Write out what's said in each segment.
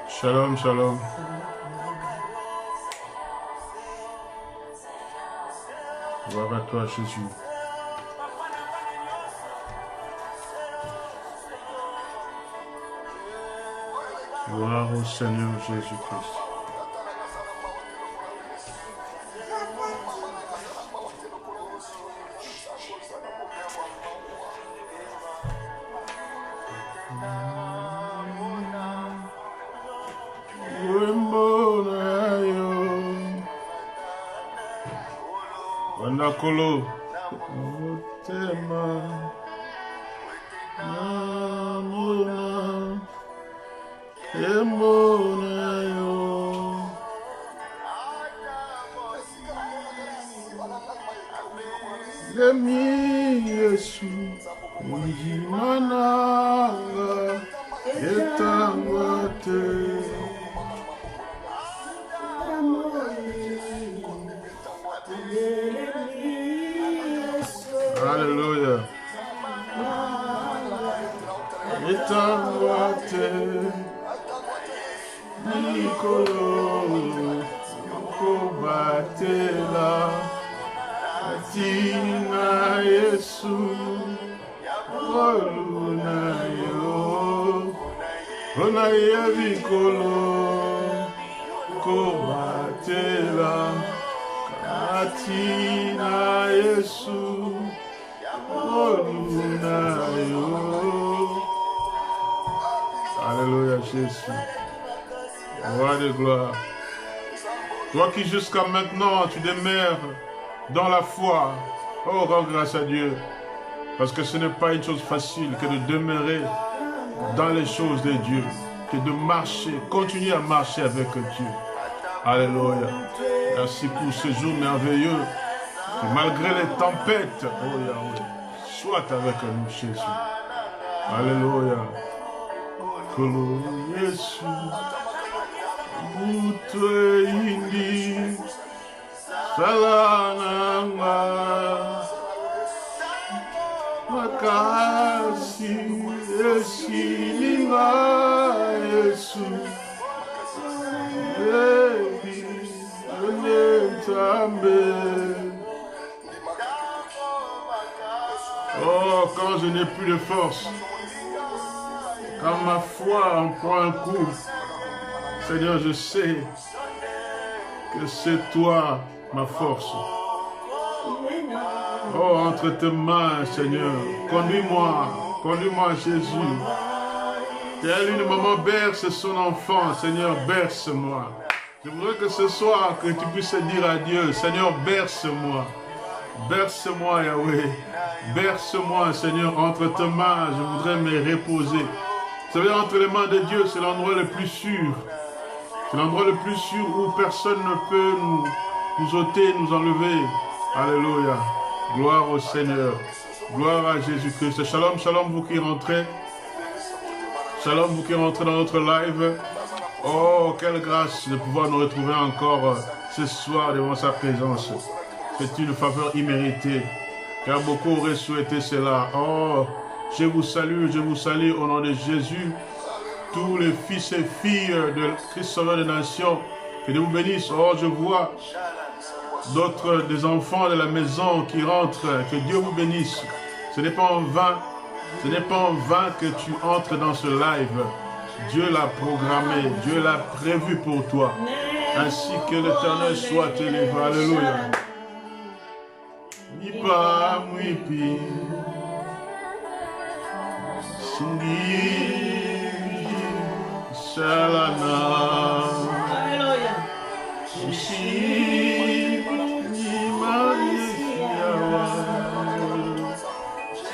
Shalom, shalom. Gloire à toi, Jésus. Gloire au Seigneur Jésus-Christ. Wanakolo Mutema Namuna Emona yo Lemi Yesu Unjimananga Etangwate Alléluia. Etangwate Nikolo Kobatela Atina Yesu Oluna yo Ona Yavikolo Kobatela Atina Yesu Oluna yo. Alléluia Jésus. Roi de gloire. Toi qui jusqu'à maintenant tu demeures dans la foi. Oh, rends grâce à Dieu. Parce que ce n'est pas une chose facile que de demeurer dans les choses de Dieu. Que de marcher, continuer à marcher avec Dieu. Alléluia. Merci pour ce jour merveilleux. Que malgré les tempêtes, oh Yahweh, sois avec nous, Jésus. Alléluia. Kolo Yesu, Mutwe Indi, Salananga, Makasi, Esilinga, Yesu, Ebi, Enetambe. Oh, quand je n'ai plus de force, quand ma foi en prend un coup, Seigneur, je sais que c'est toi ma force. Oh, entre tes mains, Seigneur, conduis-moi, Jésus. Tel une maman berce son enfant, Seigneur, berce-moi. Je voudrais que ce soir, que tu puisses dire à Dieu, Seigneur, berce-moi. Berce-moi, Yahweh. Berce-moi, Seigneur, entre tes mains, je voudrais me reposer. Vous savez, entre les mains de Dieu, c'est l'endroit le plus sûr. C'est l'endroit le plus sûr où personne ne peut nous ôter, nous enlever. Alléluia. Gloire au Seigneur. Gloire à Jésus-Christ. Shalom, shalom, vous qui rentrez. Shalom, vous qui rentrez dans notre live. Oh, quelle grâce de pouvoir nous retrouver encore ce soir devant sa présence. C'est une faveur imméritée. Car beaucoup auraient souhaité cela. Oh, je vous salue au nom de Jésus. Tous les fils et filles de Christ Sauveur des Nations, que Dieu vous bénisse. Oh, je vois d'autres, des enfants de la maison qui rentrent. Que Dieu vous bénisse. Ce n'est pas en vain que tu entres dans ce live. Dieu l'a programmé, Dieu l'a prévu pour toi. Ainsi que l'Éternel soit élevé. Alléluia. Nipa mwipi Singi Salana Sushi Nimaniyawa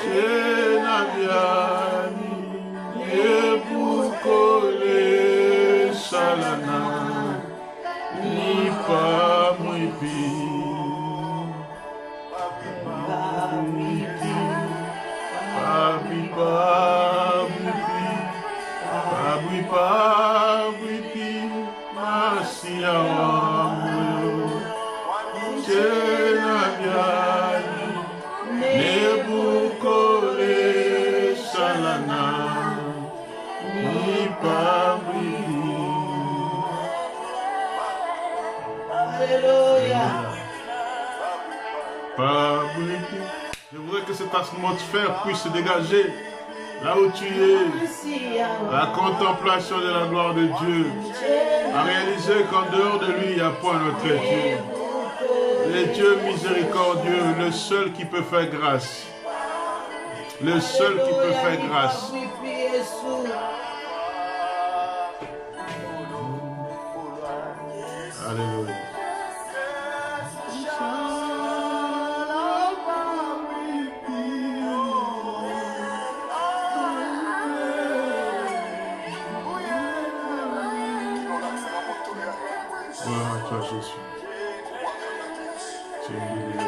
Senabiani Ebukole Salana Nipa mwipi Babuipi, fabriqué. Je voudrais que cette atmosphère puisse se dégager là où tu es. La contemplation de la gloire de Dieu. À réaliser qu'en dehors de lui, il n'y a point notre Dieu. Le Dieu miséricordieux, le seul qui peut faire grâce. Le seul qui peut faire grâce. Alléluia. Gloire à toi, Jésus. Tu es libéré.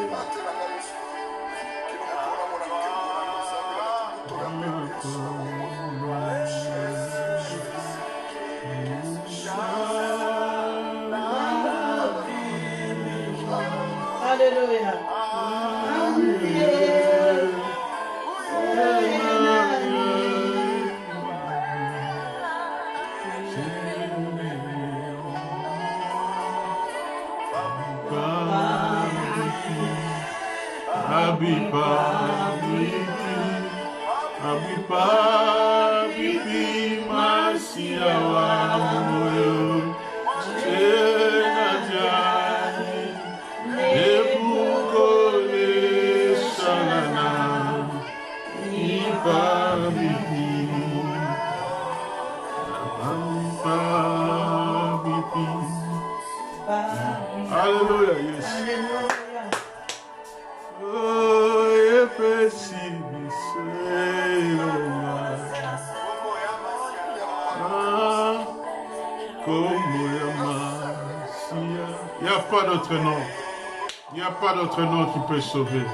Alléluia. Alléluia, yes. Il n'y a pas d'autre nom. Il n'y a pas d'autre nom qui peut sauver.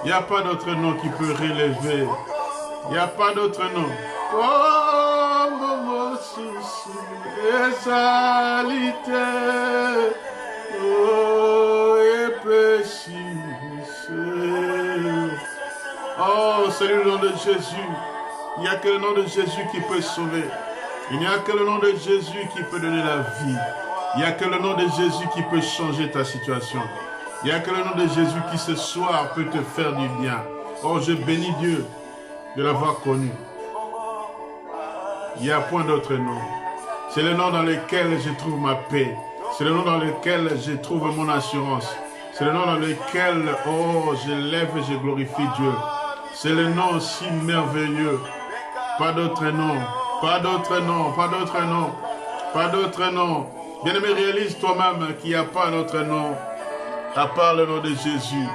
Il n'y a pas d'autre nom qui peut relever. Il n'y a pas d'autre nom. Oh, mon souci, et salité. Oh, et péché. Oh, c'est le nom de Jésus. Il n'y a que le nom de Jésus qui peut sauver. Il n'y a que le nom de Jésus qui peut donner la vie. Il n'y a que le nom de Jésus qui peut changer ta situation. Il n'y a que le nom de Jésus qui ce soir peut te faire du bien. Oh, je bénis Dieu de l'avoir connu. Il n'y a point d'autre nom. C'est le nom dans lequel je trouve ma paix. C'est le nom dans lequel je trouve mon assurance. C'est le nom dans lequel, oh, je lève et je glorifie Dieu. C'est le nom si merveilleux. Pas d'autre nom. Pas d'autre nom. Pas d'autre nom. Pas d'autre nom. Bien-aimé, réalise toi-même qu'il n'y a pas d'autre nom à part le nom de Jésus.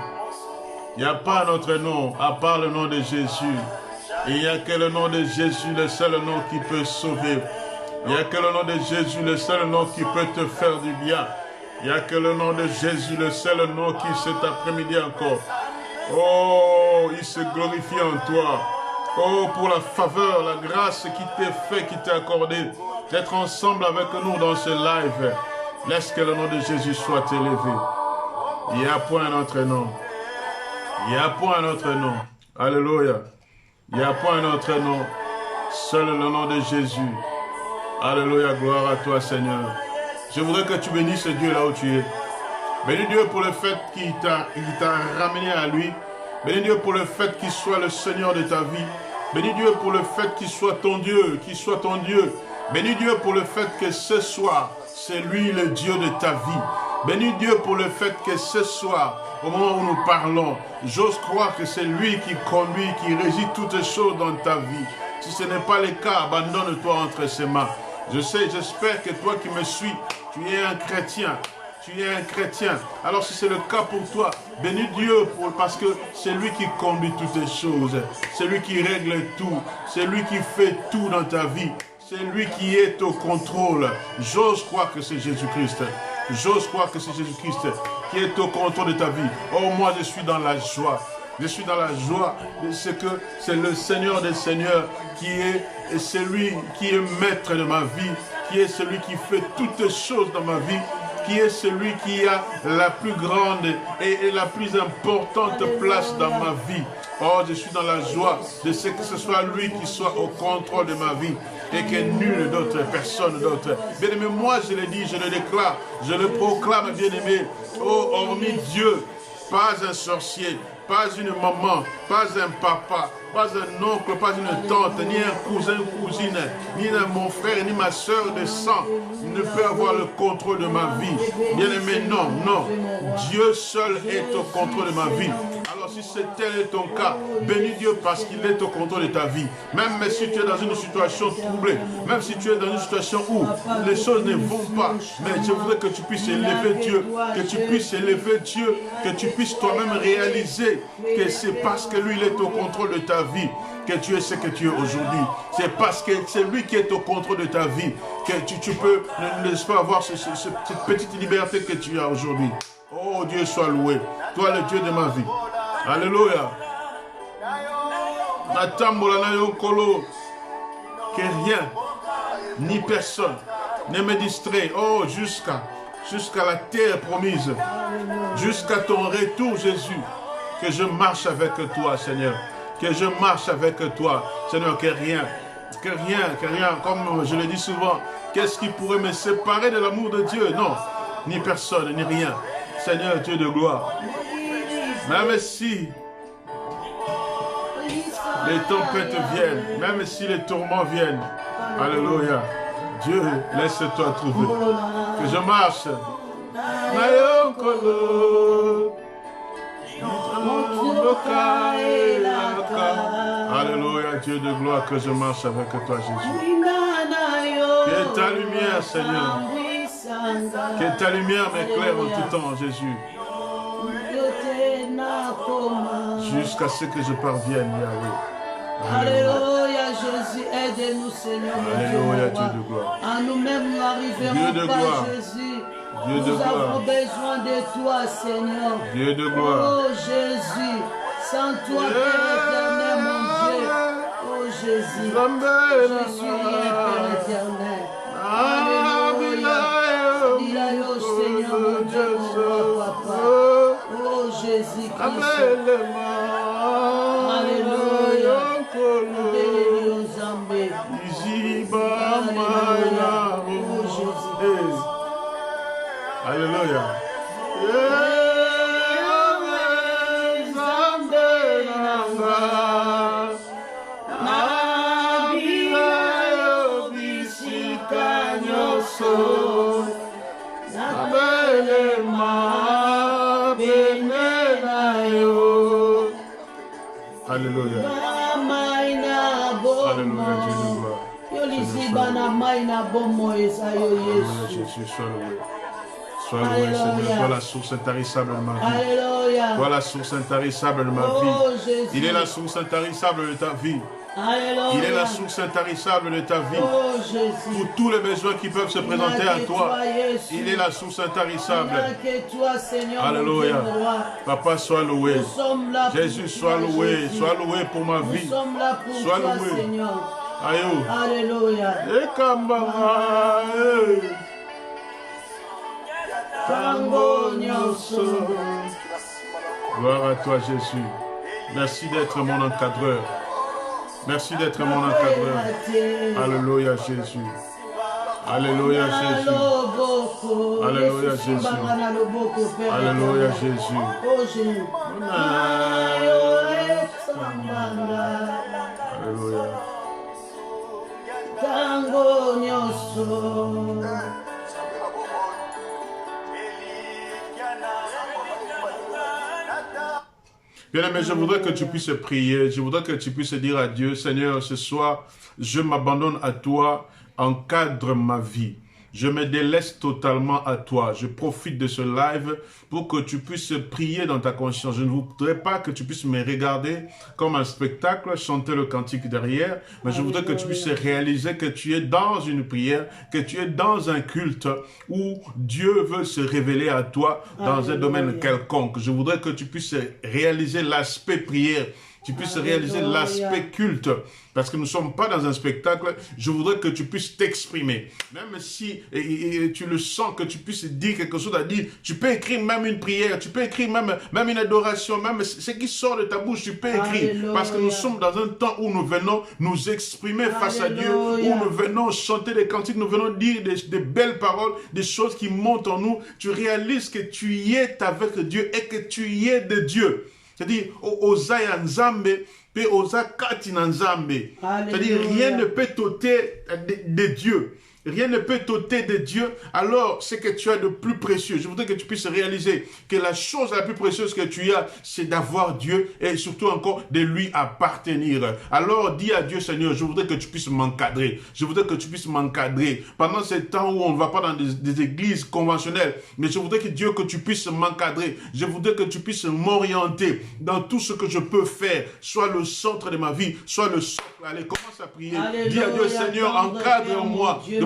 Il n'y a pas d'autre nom à part le nom de Jésus. Et il n'y a que le nom de Jésus, le seul nom qui peut sauver. Il n'y a que le nom de Jésus, le seul nom qui peut te faire du bien. Il n'y a que le nom de Jésus, le seul nom qui cet après-midi encore. Oh, il se glorifie en toi. Oh, pour la faveur, la grâce qui t'est faite, qui t'est accordée, d'être ensemble avec nous dans ce live. Laisse que le nom de Jésus soit élevé. Il n'y a point un autre nom. Il n'y a point un autre nom. Alléluia. Il n'y a point un autre nom. Seul le nom de Jésus. Alléluia. Gloire à toi, Seigneur. Je voudrais que tu bénisses Dieu là où tu es. Bénis Dieu pour le fait qu'il t'a ramené à lui. Bénis Dieu pour le fait qu'il soit le Seigneur de ta vie. Bénis Dieu pour le fait qu'il soit ton Dieu, qu'il soit ton Dieu. Bénis Dieu pour le fait que ce soir, c'est lui le Dieu de ta vie. Bénis Dieu pour le fait que ce soir, au moment où nous parlons, j'ose croire que c'est lui qui conduit, qui régit toutes les choses dans ta vie. Si ce n'est pas le cas, abandonne-toi entre ses mains. J'espère que toi qui me suis, tu es un chrétien. Tu es un chrétien. Alors si c'est le cas pour toi, bénis Dieu parce que c'est lui qui conduit toutes les choses. C'est lui qui règle tout. C'est lui qui fait tout dans ta vie. C'est lui qui est au contrôle. J'ose croire que c'est Jésus-Christ. J'ose croire que c'est Jésus-Christ qui est au contrôle de ta vie. Oh, moi je suis dans la joie. Je suis dans la joie de ce que c'est le Seigneur des Seigneurs qui est celui qui est maître de ma vie, qui est celui qui fait toutes choses dans ma vie, qui est celui qui a la plus grande et la plus importante place dans ma vie. Oh, je suis dans la joie de ce que ce soit lui qui soit au contrôle de ma vie et que nul d'autre, personne d'autre. Bien-aimé, moi je le dis, je le déclare, je le proclame, bien-aimé. Oh, hormis Dieu, pas un sorcier, pas une maman, pas un papa, pas un oncle, pas une tante, ni un cousin, une cousine, ni mon frère, ni ma soeur de sang ne peut avoir le contrôle de ma vie. Bien-aimé, non, non. Dieu seul est au contrôle de ma vie. Alors si tel est ton cas, bénis Dieu parce qu'il est au contrôle de ta vie. Même si tu es dans une situation troublée, même si tu es dans une situation où les choses ne vont pas, mais je voudrais que tu puisses élever Dieu, que tu puisses élever Dieu, que tu puisses toi-même réaliser que c'est parce que lui il est au contrôle de ta vie que tu es ce que tu es aujourd'hui. C'est parce que c'est lui qui est au contrôle de ta vie que tu peux, n'est-ce pas, avoir cette petite liberté que tu as aujourd'hui. Oh, Dieu soit loué. Toi, le Dieu de ma vie. Alléluia. Que rien, ni personne, ne me distrait. Oh, jusqu'à la terre promise. Jusqu'à ton retour, Jésus. Que je marche avec toi, Seigneur. Que je marche avec toi, Seigneur. Que rien, comme je le dis souvent, qu'est-ce qui pourrait me séparer de l'amour de Dieu? Non, ni personne, ni rien. Seigneur, Dieu de gloire. Même si les tempêtes viennent, même si les tourments viennent, alléluia, Dieu, laisse-toi trouver. Que je marche. Alléluia, Dieu de gloire, que je marche avec toi, Jésus. Que ta lumière, Seigneur, que ta lumière m'éclaire en tout temps, Jésus. Jusqu'à ce que je parvienne, Yahweh. Alléluia, Jésus, aide-nous, Seigneur. Alléluia, Dieu de gloire. À nous-mêmes, nous n'arriverons pas, Jésus. Nous avons besoin de toi, Seigneur. Dieu de gloire. Oh, Jésus, sans toi, Père éternel, mon Dieu. Oh, Jésus, je suis rien, Père éternel. Alléluia. Dis-le au Seigneur, mon Dieu, mon roi, Papa. Oh, Jésus-Christ. Alléluia. Béni aux Zambé. Alléluia. Oh, Jésus. Alléluia. Alléluia. Alléluia, Dieu de gloire. Alléluia, Jésus, sois loué. Sois loué, Seigneur. Toi la source intarissable de ma vie. Alléluia. Toi la source intarissable de ma vie. Il est la source intarissable de ta vie. Alléluia. Il est la source intarissable de ta vie. Oh, Jésus. Pour tous les besoins qui peuvent se présenter à toi, il est la source intarissable. Alléluia. Papa, sois loué. Jésus, sois loué. Sois loué pour ma vie. Sois loué. Alléluia. Gloire à toi, Jésus. Merci d'être mon encadreur. Merci d'être mon encadreur. Alléluia, Jésus. Alléluia, Jésus. Alléluia, Jésus. Alléluia, Jésus. Alléluia. Bien-aimé, je voudrais que tu puisses prier, je voudrais que tu puisses dire à Dieu, Seigneur, ce soir, je m'abandonne à toi, encadre ma vie. Je me délaisse totalement à toi. Je profite de ce live pour que tu puisses prier dans ta conscience. Je ne voudrais pas que tu puisses me regarder comme un spectacle, chanter le cantique derrière, mais je voudrais que tu puisses réaliser que tu es dans une prière, que tu es dans un culte où Dieu veut se révéler à toi dans un domaine quelconque. Je voudrais que tu puisses réaliser l'aspect prière tu puisses réaliser l'aspect culte. Parce que nous ne sommes pas dans un spectacle. Je voudrais que tu puisses t'exprimer. Même si tu le sens, que tu puisses dire quelque chose à dire. Tu peux écrire même une prière. Tu peux écrire même une adoration. Même ce qui sort de ta bouche, tu peux écrire. Alléluia. Parce que nous sommes dans un temps où nous venons nous exprimer face Alléluia. À Dieu. Où nous venons chanter des cantiques. Nous venons dire des belles paroles. Des choses qui montent en nous. Tu réalises que tu y es avec Dieu et que tu y es de Dieu. C'est-à-dire, Oza Nzambe. C'est-à-dire, rien ne peut t'ôter de Dieu. Rien ne peut t'ôter de Dieu. Alors, ce que tu as de plus précieux, je voudrais que tu puisses réaliser que la chose la plus précieuse que tu as, c'est d'avoir Dieu et surtout encore de lui appartenir. Alors, dis à Dieu, Seigneur, je voudrais que tu puisses m'encadrer. Je voudrais que tu puisses m'encadrer. Pendant ce temps où on ne va pas dans des églises conventionnelles, mais je voudrais que Dieu, que tu puisses m'encadrer. Je voudrais que tu puisses m'orienter dans tout ce que je peux faire, soit le centre de ma vie, soit le socle. Allez, commence à prier. Alléluia. Dis à Dieu, Seigneur, encadre-moi. Je ne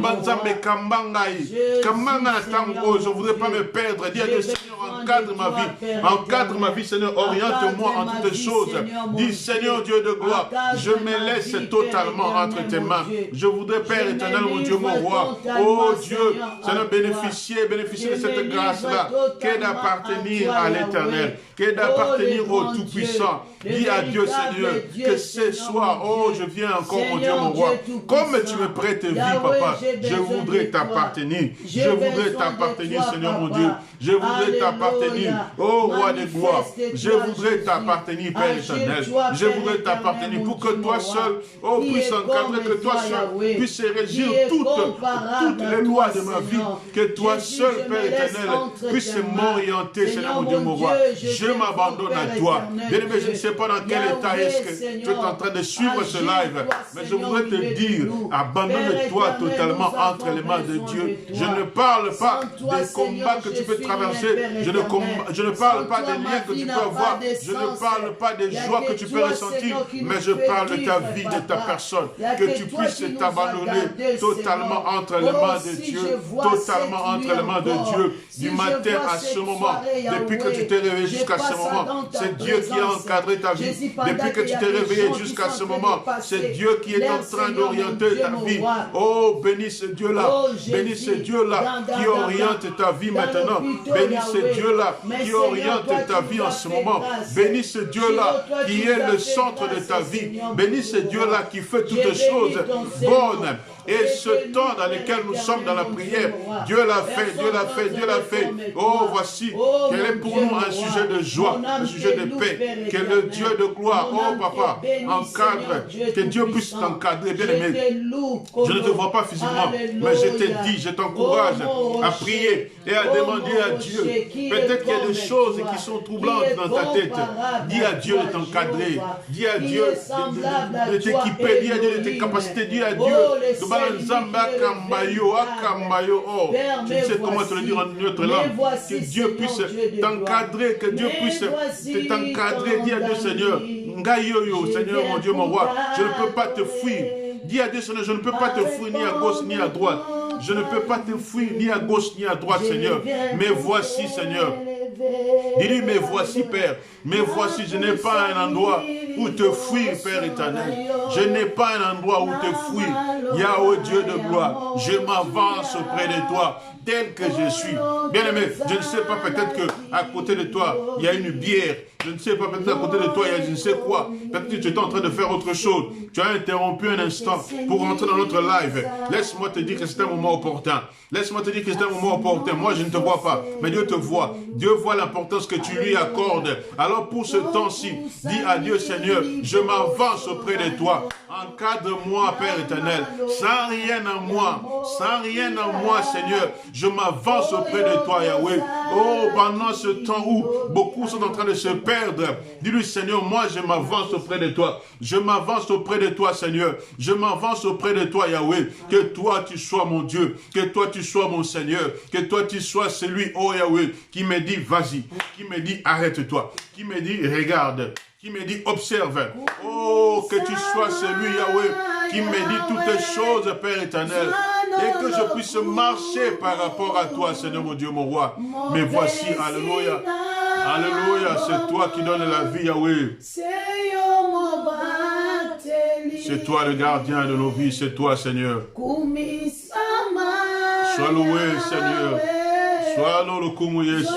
voudrais pas me perdre. Dis à Dieu, Seigneur, encadre ma vie. Encadre ma vie, Seigneur. Oriente-moi en toutes choses. Dis, Seigneur Dieu de gloire, je me laisse totalement entre tes mains. Je voudrais, Père éternel, mon Dieu, mon roi. Oh Dieu, Seigneur, bénéficier de cette grâce-là. Qu'est d'appartenir à l'éternel. Qu'est d'appartenir au Tout-Puissant. Dis à Dieu, Seigneur, que ce soir, oh, je viens encore, mon Dieu, mon roi. Comme tu me prêtes vie, papa, je voudrais t'appartenir. Je voudrais t'appartenir, Seigneur, mon Dieu. Je voudrais t'appartenir, oh, roi de gloire. Je voudrais t'appartenir, Père éternel. Je voudrais t'appartenir pour que toi seul, oh, puisse encadrer, que toi seul puisse régir toutes les lois de ma vie. Que toi seul, Père éternel, puisse m'orienter, Seigneur, mon Dieu, mon roi. Je m'abandonne à toi. Bien-aimé, je ne sais pas dans quel état est-ce que tu es en train de suivre ce live, mais je voudrais te dire, abandonne-toi totalement entre les mains de Dieu. Je ne parle pas des combats que tu peux traverser, je ne parle pas des liens que tu peux avoir, je ne parle pas des joies que tu peux ressentir, mais je parle de ta vie, de ta personne, que tu puisses t'abandonner totalement entre les mains de Dieu, totalement entre les mains de Dieu, du matin à ce moment, depuis que tu t'es réveillé jusqu'à ce moment, c'est Dieu qui a encadré ta vie. Depuis que tu t'es réveillé jusqu'à ce moment, c'est Dieu qui est en train d'orienter ta vie. Oh, bénis ce Dieu-là. Bénis ce Dieu-là qui oriente ta vie maintenant. Bénis ce Dieu-là qui oriente ta vie en ce moment. Bénis ce Dieu-là qui est le centre de ta vie. Bénis ce Dieu-là qui fait toutes choses bonnes. Et ce temps dans lequel nous sommes dans la prière, Dieu l'a fait, Dieu l'a fait, Dieu l'a fait. Oh, voici quel est pour nous un sujet de joie, un sujet de paix. Que le Dieu de gloire, oh papa, encadre, que Dieu puisse t'encadrer, bien aimé. Je ne te vois pas physiquement, mais je te dis, je t'encourage à prier et à demander à Dieu. Peut-être qu'il y a des choses qui sont troublantes dans ta tête. Dis à Dieu de t'encadrer, dis à Dieu de t'équiper, dis à Dieu de tes capacités, dis à Dieu de oh, tu ne sais comment te le dire en une autre langue. Que Dieu puisse t'encadrer, que Dieu puisse t'encadrer. Dis à Dieu, Seigneur, Seigneur, mon Dieu, mon roi, je ne peux pas te fuir. Dis à Dieu, Seigneur, je ne peux pas te fuir ni à gauche ni à droite. Je ne peux pas te fuir ni à gauche ni à droite, Seigneur. Mais voici, Seigneur. Dis-lui, mais voici, Père. Mais voici, je n'ai pas un endroit où te fuir, Père éternel. Je n'ai pas un endroit où te fuir. Yahweh, Dieu de gloire, je m'avance auprès de toi, tel que je suis. Bien-aimé, je ne sais pas, peut-être qu'à côté de toi, il y a une bière. Je ne sais pas, peut-être à côté de toi, il y a je ne sais quoi. Peut-être que tu es en train de faire autre chose. Tu as interrompu un instant pour rentrer dans notre live. Laisse-moi te dire que c'est un moment opportun. Laisse-moi te dire que c'est un moment opportun. Moi, je ne te vois pas, mais Dieu te voit. Dieu voit l'importance que tu lui accordes. Alors, pour ce temps-ci, dis à Dieu, Seigneur, je m'avance auprès de toi. Encadre-moi, Père éternel. Sans rien en moi, Seigneur, je m'avance auprès de toi, Yahweh. Oh, pendant ce temps où beaucoup sont en train de se perdre, dis-lui, Seigneur, moi, je m'avance auprès de toi. Je m'avance auprès de toi, Seigneur. Je m'avance auprès de toi, Yahweh. Que toi, tu sois mon Dieu. Que toi, tu sois mon Seigneur. Que toi, tu sois celui, oh Yahweh, qui me dit, vas-y. Qui me dit, arrête-toi. Qui me dit, regarde. Qui me dit, observe. Oh, que tu sois celui, Yahweh, qui me dit toutes choses, Père éternel. Et que je puisse marcher par rapport à toi, Seigneur, mon Dieu, mon roi. Mais voici, alléluia. Alléluia, c'est toi qui donnes la vie, Yahweh. C'est toi le gardien de nos vies, c'est toi, Seigneur. Sois loué, Seigneur. Sois le Kumu Yesu.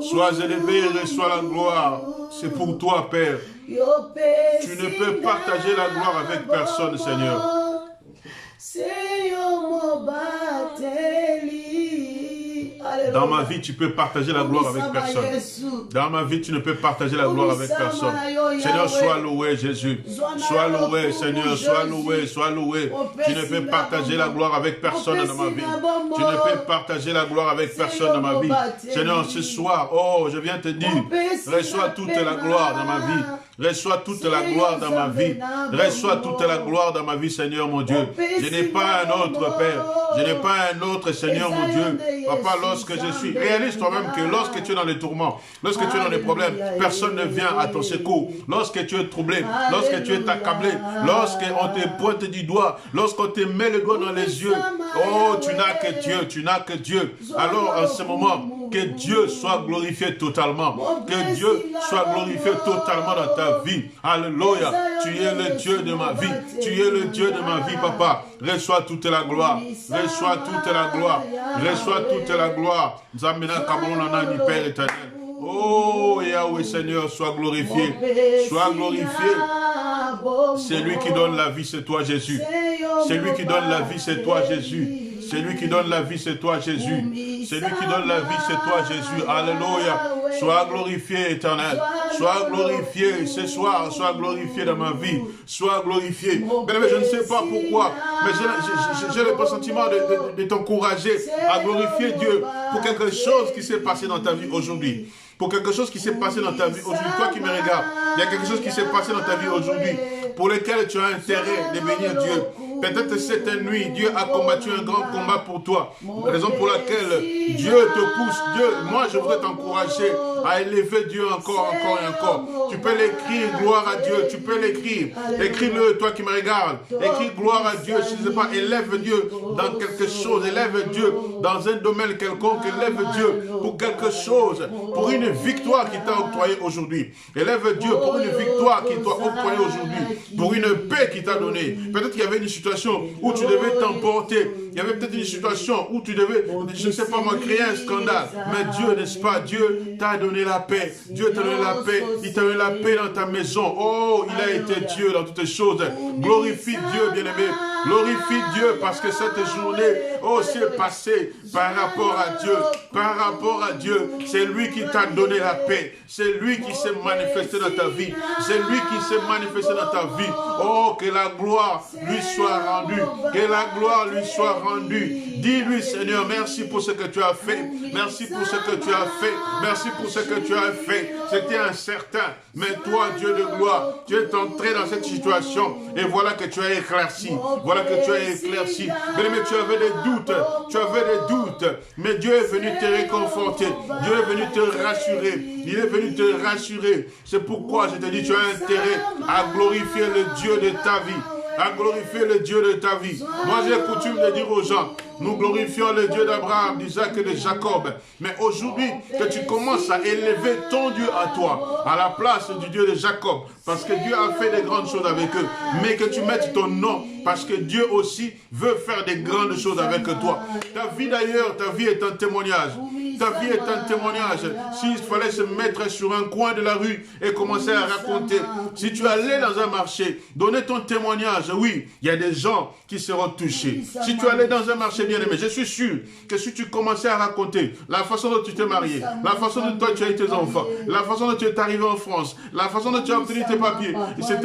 Sois élevé et reçois la gloire. C'est pour toi, Père. Tu ne peux partager la gloire avec personne, Seigneur. Dans ma vie, tu peux partager la gloire avec personne. Dans ma vie, tu ne peux partager la gloire avec personne. Seigneur, sois loué, Jésus. Sois loué, Seigneur. Sois loué, sois loué. Tu ne peux partager la gloire avec personne dans ma vie. Tu ne peux partager la gloire avec personne dans ma vie. Seigneur, ce soir, oh, je viens te dire, reçois toute la gloire dans ma vie. Reçois toute la gloire dans ma vie. Reçois toute la gloire dans ma vie, Seigneur mon Dieu. Je n'ai pas un autre Père. Je n'ai pas un autre Seigneur mon Dieu. Papa, lorsque je suis, réalise toi-même que lorsque tu es dans les tourments, lorsque tu es dans les problèmes, personne ne vient à ton secours. Lorsque tu es troublé, lorsque tu es accablé, lorsqu'on te pointe du doigt, lorsqu'on te met le doigt dans les yeux, oh, tu n'as que Dieu, tu n'as que Dieu. Alors en ce moment, que Dieu soit glorifié totalement. Que Dieu soit glorifié totalement dans ta vie. Alléluia. Tu es le Dieu de ma vie. Tu es le Dieu de ma vie, Papa. Reçois toute la gloire. Reçois toute la gloire. Reçois toute la gloire. Zamena Kabonana ni Père éternel. Oh Yahweh Seigneur, sois glorifié. Sois glorifié. C'est lui qui donne la vie, c'est toi Jésus. C'est lui qui donne la vie, c'est toi Jésus. C'est lui qui donne la vie, c'est toi Jésus. C'est lui qui donne la vie, c'est toi Jésus. Alléluia. Sois glorifié éternel. Sois glorifié ce soir. Sois glorifié dans ma vie. Sois glorifié. Bien, je ne sais pas pourquoi, mais j'ai le pressentiment de t'encourager à glorifier Dieu pour quelque chose qui s'est passé dans ta vie aujourd'hui. Pour quelque chose qui s'est passé dans ta vie aujourd'hui. Toi qui me regardes, il y a quelque chose qui s'est passé dans ta vie aujourd'hui pour lequel tu as intérêt de bénir Dieu. Peut-être cette nuit, Dieu a combattu un grand combat pour toi. Raison pour laquelle Dieu te pousse. Dieu, moi je voudrais t'encourager à élever Dieu encore et encore. Tu peux l'écrire, gloire à Dieu. Tu peux l'écrire. Écris-le, toi qui me regardes. Écris gloire à Dieu. Je ne sais pas, élève Dieu dans quelque chose. Élève Dieu dans un domaine quelconque. Élève Dieu pour quelque chose. Pour une victoire qui t'a octroyée aujourd'hui. Élève Dieu pour une victoire qui t'a octroyée aujourd'hui. Pour une paix qui t'a donnée. Peut-être qu'il y avait une situation où tu devais t'emporter. Il y avait peut-être une situation où tu devais, je ne sais pas moi, créer un scandale. Mais Dieu, n'est-ce pas, Dieu t'a donné la paix. Dieu t'a donné la paix. Il t'a donné la paix dans ta maison. Oh, il a été Dieu dans toutes choses. Glorifie Dieu, bien-aimé. Glorifie Dieu parce que cette journée, oh, s'est passée par rapport à Dieu. Par rapport à Dieu, c'est lui qui t'a donné la paix. C'est lui qui s'est manifesté dans ta vie. C'est lui qui s'est manifesté dans ta vie. Oh, que la gloire lui soit rendue. Que la gloire lui soit rendue. Dis-lui, Seigneur, merci pour ce que tu as fait. Merci pour ce que tu as fait. Merci pour ce que tu as fait. C'était incertain. Mais toi, Dieu de gloire, tu es entré dans cette situation. Et voilà que tu as éclairci. Voilà que tu as éclairci. Mais tu avais des doutes. Tu avais des doutes. Mais Dieu est venu te réconforter. Dieu est venu te rassurer. Il est venu te rassurer. C'est pourquoi je te dis, tu as intérêt à glorifier le Dieu de ta vie. À glorifier le Dieu de ta vie. Moi, j'ai coutume de dire aux gens, nous glorifions le Dieu d'Abraham, d'Isaac et de Jacob. Mais aujourd'hui, que tu commences à élever ton Dieu à toi, à la place du Dieu de Jacob, parce que Dieu a fait des grandes choses avec eux. Mais que tu mettes ton nom, parce que Dieu aussi veut faire des grandes choses avec toi. Ta vie d'ailleurs, ta vie est un témoignage. Ta vie est un témoignage. S'il fallait se mettre sur un coin de la rue et commencer à raconter, si tu allais dans un marché, donner ton témoignage, oui, il y a des gens qui seront touchés. Si tu allais dans un marché bien-aimé, je suis sûr que si tu commençais à raconter la façon dont tu t'es marié, la façon dont toi tu as eu tes enfants, la façon dont tu es arrivé en France, la façon dont tu as obtenu tes papiers, c'est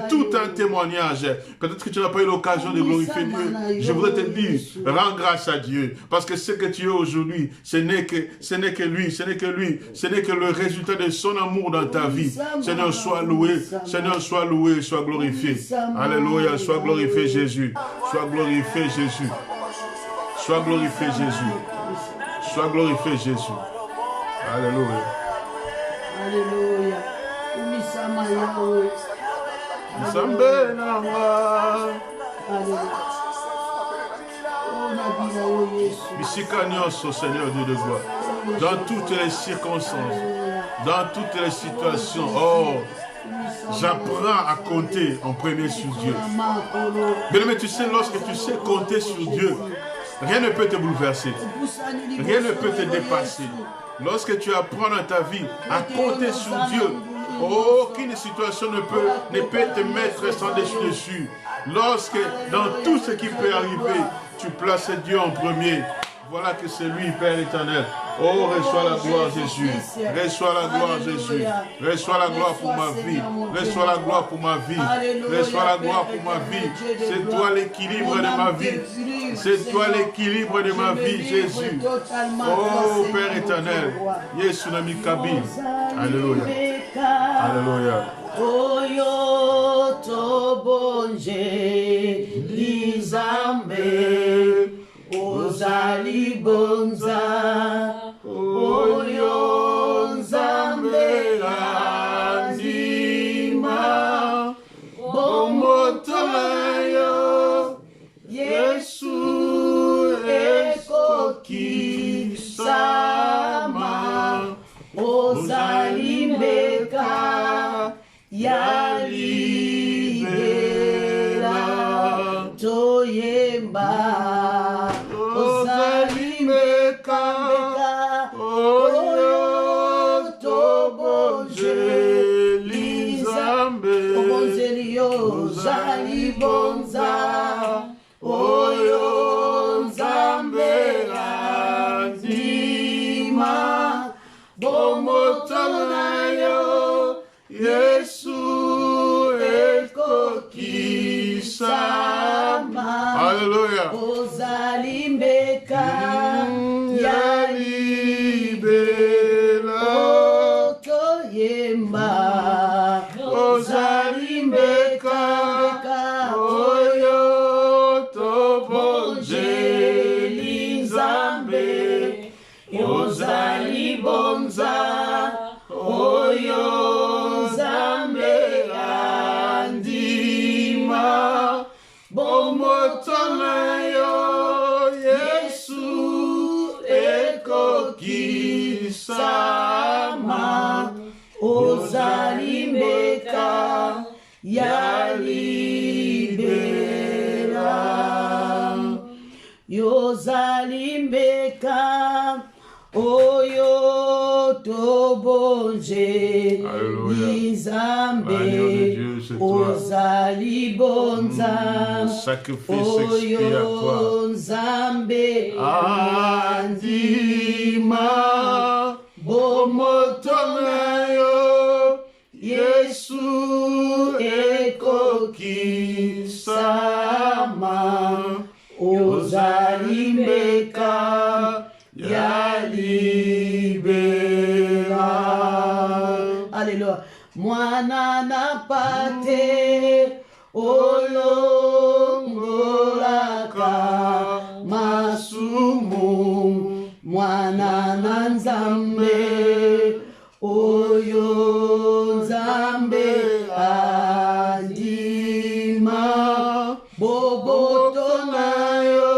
tout un témoignage. Peut-être que tu n'as pas eu l'occasion de glorifier Dieu. Je voudrais te dire, rends grâce à Dieu, parce que ce que tu es aujourd'hui, ce n'est que lui, ce n'est que lui, ce n'est que le résultat de son amour dans ta vie. Seigneur, sois loué, Seigneur, sois loué, sois glorifié. Alléluia, sois glorifié Jésus, sois glorifié Jésus, sois glorifié Jésus, sois glorifié Jésus. Alléluia. Alléluia. Bissikagnos au Seigneur Dieu de gloire. Dans toutes les circonstances, dans toutes les situations, oh, J'apprends à compter en premier sur Dieu. Mais tu sais, lorsque tu sais compter sur Dieu, rien ne peut te bouleverser. Rien ne peut te dépasser. Lorsque tu apprends dans ta vie à compter sur Dieu, aucune situation ne peut te mettre sans dessus. Lorsque dans tout ce qui peut arriver, tu places Dieu en premier, voilà que c'est lui, Père éternel. Oh, reçois la gloire, Jésus. Reçois la gloire, Jésus. Reçois la gloire pour ma vie. Reçois la gloire pour ma vie. Reçois la gloire pour ma vie. C'est toi l'équilibre de ma vie. C'est toi l'équilibre de ma vie, Jésus. Oh, Père éternel. Yesu na mikabi. Alléluia. Alléluia. Oyo tobonje Nzambe ozali bonza oyo Nzambe andima bomotola yo Yesu ekokisama ozali mbeka ya libera toyemba ozali mbeka oyo tobonzeli Nzambe obonzeli yo ozali bonza oyo Nzambe andima bomotona yo Yesu ekokisama Alléluia. ozali mbeka ya libera toyemba ozali mbeka oyo tobonzeli Nzambe ozali bonza oyo Nzambe andima bomotona yo Yesu ekokisama ozali mbeka ya libera yozali mbeka oyo tobonje Nzambe ozali bonza oyo Nzambe andima bomotona yo Yesu ekokisama ozali mbeka ya libera. Alléluia. Mwana na pate olongolaka masumu mwana na Nzambe oyo Nzambe andima boboto na yo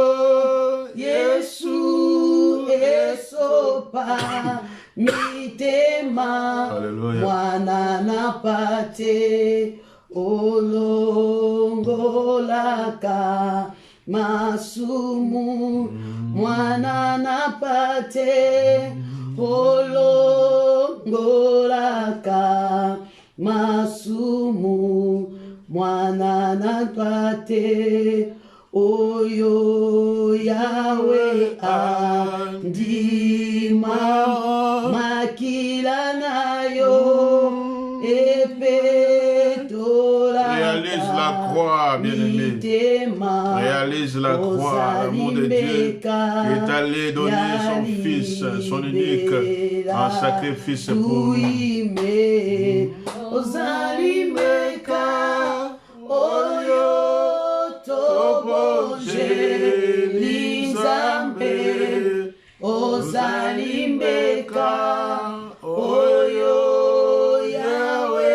Yesu esopa mitema mwana na pate olongolaka masumu mwana na pate olongolaka masumu mwana na pate oyo Yawe andima makila nayo epetola. Réalise la croix, bien-aimé. Réalise la croix, l'amour de Dieu qui est allé donner son Fils, son unique, en sacrifice pour nous. Oyo tobonzeli Nzambe ozali mbeka oyo Yawe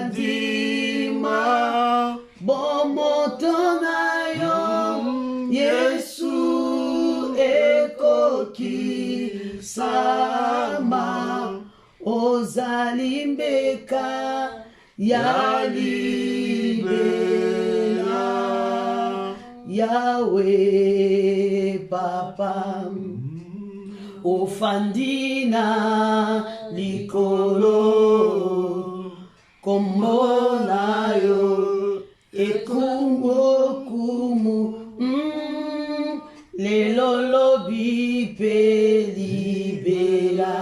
andima bomoto na yo Yesu ekokisama ozalimbeka ya libela Yahweh Papa ofandina likolo komona yo ekungo kumu lelo lobi pe libela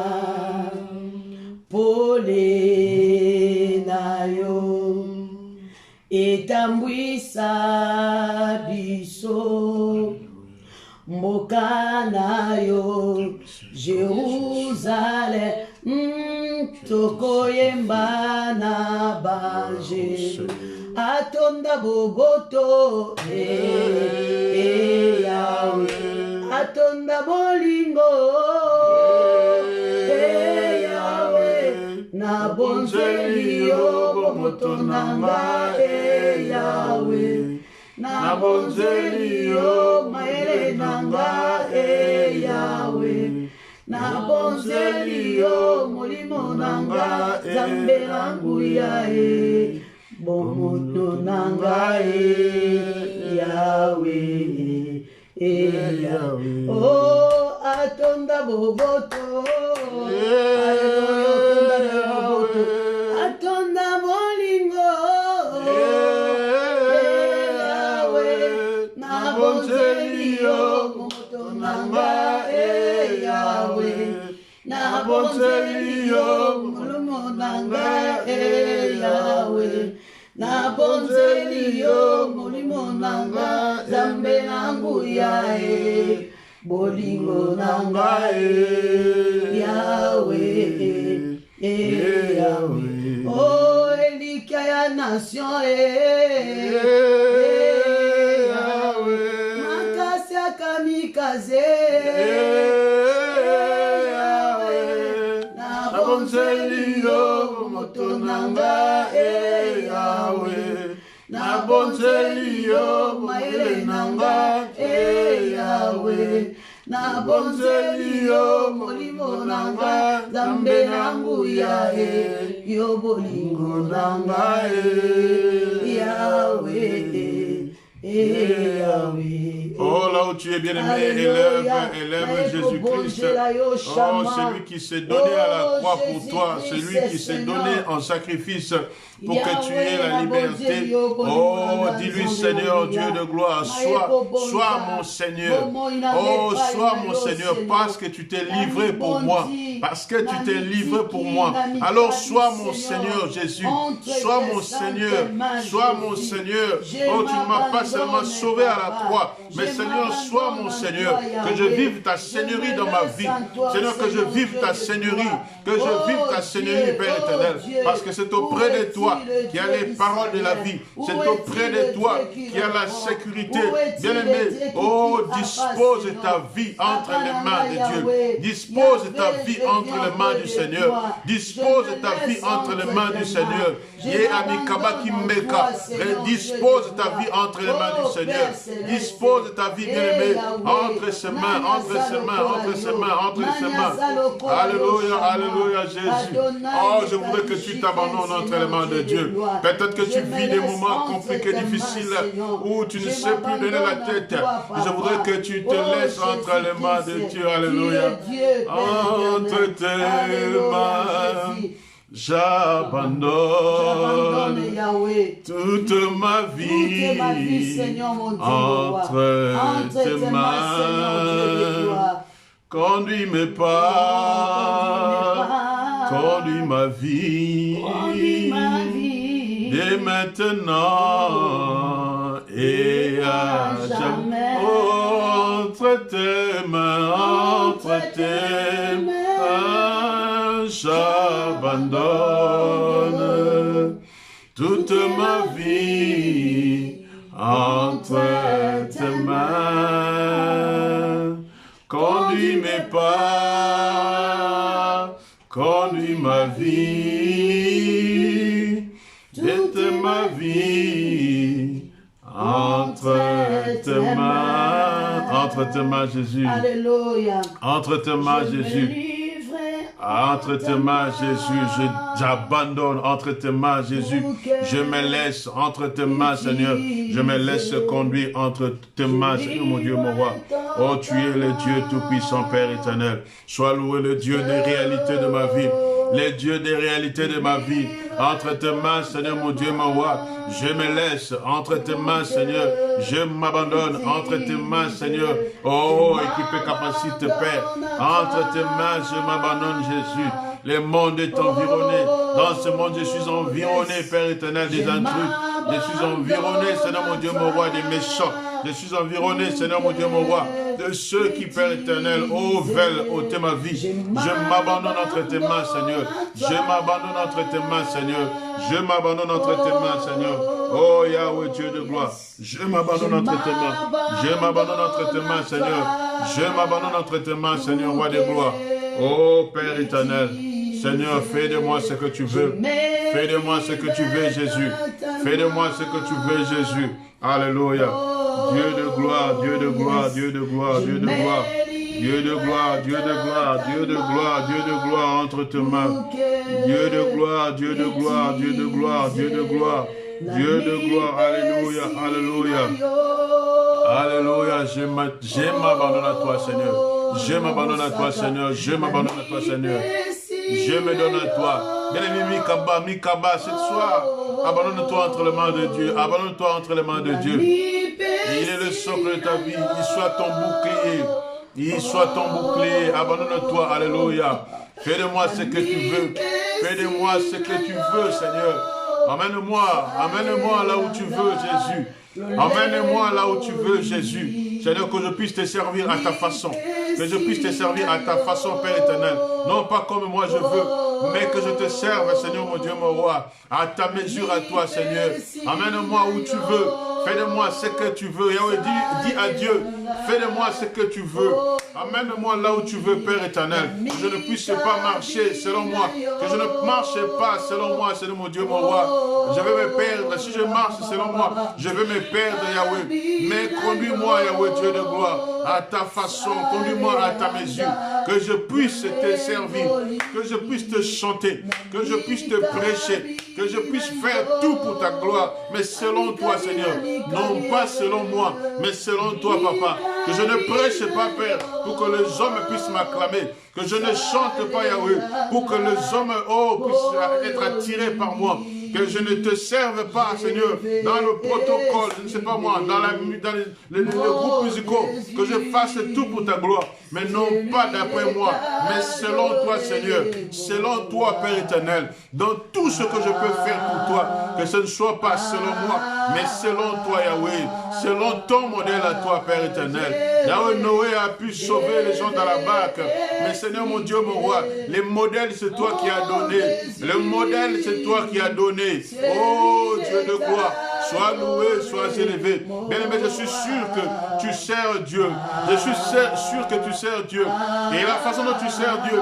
pole na yo etambwisa biso mboka na yo Jerusalem tokoyemba na banjelu atonda boboto Yahweh atonda bolingo Yahweh na bonzeli yo bomoto nanga Yahweh na bonzeli yo maele nanga Yahweh na bonzeli yo molimo nanga zambe nangu ya bomoto nanga Yahweh Yahweh oh atonda boboto atonda molingo Yahweh na bonzeli yo momoto nanga Yahweh na bonzeli yo molimo nanga Yahweh na bonzeli yo molimo nanga zambe nangu ya bolingo nanga Yahweh Yahweh oh elika ya nation Yahweh makasi ya kamikaze Yahweh na bonzeli yo moto nanga Yahweh na bonzeli yo maele nanga Yahweh na bonzeli yo molimo nanga zambe nangu ya yo bolingo nanga Yahweh Yahweh oh là où tu es bien-aimé élève Jésus-Christ oh celui qui s'est donné à la croix pour toi celui qui s'est donné en sacrifice pour que tu aies la liberté. Oh, dis-lui, Seigneur, Dieu de gloire, sois mon Seigneur. Oh, sois mon Seigneur, parce que tu t'es livré pour moi. Parce que tu t'es livré pour moi. Alors, sois mon Seigneur, Jésus. Sois mon Seigneur. Sois mon Seigneur. Oh, tu ne m'as pas seulement sauvé à la croix, mais Seigneur, sois mon Seigneur. Que je vive ta seigneurie dans ma vie. Seigneur, que je vive ta seigneurie. Que je vive ta seigneurie, Père éternel. Parce que c'est auprès de toi qui a les paroles de la vie. C'est auprès de toi qui a la sécurité. Bien-aimé, oh, dispose ta vie entre les mains de Dieu. Dispose ta vie entre les mains du Seigneur. Dispose ta vie entre les mains du Seigneur. Dispose ta vie entre les mains du Seigneur. Dispose ta vie, bien-aimé, entre ses mains, entre ses mains, entre ses mains, entre ses mains. Alléluia, alléluia, Jésus. Oh, je voudrais que tu t'abandonnes entre les mains de Dieu. Peut-être que tu vis des moments compliqués, difficiles, où tu ne sais plus donner la tête. Je voudrais que tu te laisses entre les mains de Dieu. Alléluia. Entre tes mains, j'abandonne toute ma vie entre tes mains. Conduis mes pas, conduis ma vie, dès maintenant et à jamais. Entre tes mains, j'abandonne toute ma vie entre tes mains. Conduis mes pas, conduis ma vie, toute ma vie entre tes mains, Jésus. Alléluia. Entre tes mains, Jésus. Entre tes mains, Jésus, j'abandonne entre tes mains, Jésus. Je me laisse entre tes mains, Seigneur. Je me laisse conduire entre tes mains, Seigneur, mon Dieu, mon roi. Oh, tu es le Dieu tout-puissant, Père éternel. Sois loué le Dieu des réalités de ma vie. Les dieux des réalités de ma vie. Entre tes mains, Seigneur, mon Dieu, mon roi. Je me laisse entre tes mains, Seigneur. Je m'abandonne entre tes mains, Seigneur. Oh, équipé capacité, Père. Entre tes mains, je m'abandonne, Jésus. Le monde est environné. Dans ce monde, je suis environné, Père éternel, des intrus. Je suis environné, Seigneur, mon Dieu, mon roi, des méchants. Je suis environné, Seigneur, mon Dieu, mon roi, de ceux qui, Père éternel, veulent ôter ma vie. Je m'abandonne entre tes mains, Seigneur. Je m'abandonne entre tes mains, Seigneur. Je m'abandonne entre tes mains, Seigneur. Oh, Yahweh, Dieu de gloire. Je m'abandonne entre tes mains. Je m'abandonne entre tes mains, Seigneur. Je m'abandonne entre tes mains, Seigneur, roi de gloire. Oh, Père éternel. Seigneur, fais de moi ce que tu veux. Fais de moi ce que tu veux, Jésus. Fais de moi ce que tu veux, Jésus. Alléluia. Dieu de gloire, Dieu de gloire, Dieu de gloire, Dieu de gloire. Dieu de gloire, Dieu de gloire, Dieu de gloire, Dieu de gloire entre tes mains. Dieu de gloire, Dieu de gloire, Dieu de gloire, Dieu de gloire. Dieu de gloire, alléluia, alléluia. Alléluia, je m'abandonne à toi, Seigneur. Je m'abandonne à toi, Seigneur. Je m'abandonne à toi, Seigneur. Je me donne à toi. Bien-aimé Mikaba, ce soir, abandonne-toi entre les mains de Dieu. Abandonne-toi entre les mains de Dieu. Il est le socle de ta vie. Il soit ton bouclier. Il soit ton bouclier. Abandonne-toi. Alléluia. Fais de moi ce que tu veux. Fais de moi ce que tu veux, Seigneur. Amène-moi là où tu veux, Jésus. Emmène-moi là où tu veux, Jésus. Seigneur, que je puisse te servir à ta façon. Que je puisse te servir à ta façon, Père éternel. Non pas comme moi je veux, mais que je te serve, Seigneur, mon Dieu, mon roi. À ta mesure, à toi, Seigneur. Emmène-moi où tu veux. Fais de moi ce que tu veux. Yahweh, dis à Dieu, fais de moi ce que tu veux. Amène-moi là où tu veux, Père éternel. Que je ne puisse pas marcher selon moi. Que je ne marche pas selon moi, Seigneur, mon Dieu, mon roi. Je vais me perdre. Si je marche selon moi, je vais me perdre, Yahweh. Mais conduis-moi, Yahweh, Dieu de gloire, à ta façon. Conduis-moi à ta mesure. Que je puisse te servir. Que je puisse te chanter. Que je puisse te prêcher. Que je puisse faire tout pour ta gloire. Mais selon toi, Seigneur. Non pas selon moi, mais selon toi, Papa. Que je ne prêche pas, Père, pour que les hommes puissent m'acclamer. Que je ne chante pas, Yahweh, pour que les hommes puissent être attirés par moi. Que je ne te serve pas, Seigneur, dans le protocole, je ne sais pas moi, dans les groupes musicaux, que je fasse tout pour ta gloire, mais non pas d'après moi, mais selon toi, Seigneur, selon toi, Père éternel, dans tout ce que je peux faire pour toi, que ce ne soit pas selon moi, mais selon toi, Yahweh, selon ton modèle à toi, Père éternel. Yahweh, Noé a pu sauver les gens dans la barque, mais Seigneur, mon Dieu, mon roi, les modèles, c'est toi qui as donné, le modèle, c'est toi qui as donné. Oh Dieu de gloire, sois loué, sois élevé. Bien-aimé, je suis sûr que tu sers Dieu. Je suis sûr que tu sers Dieu. Et la façon dont tu sers Dieu,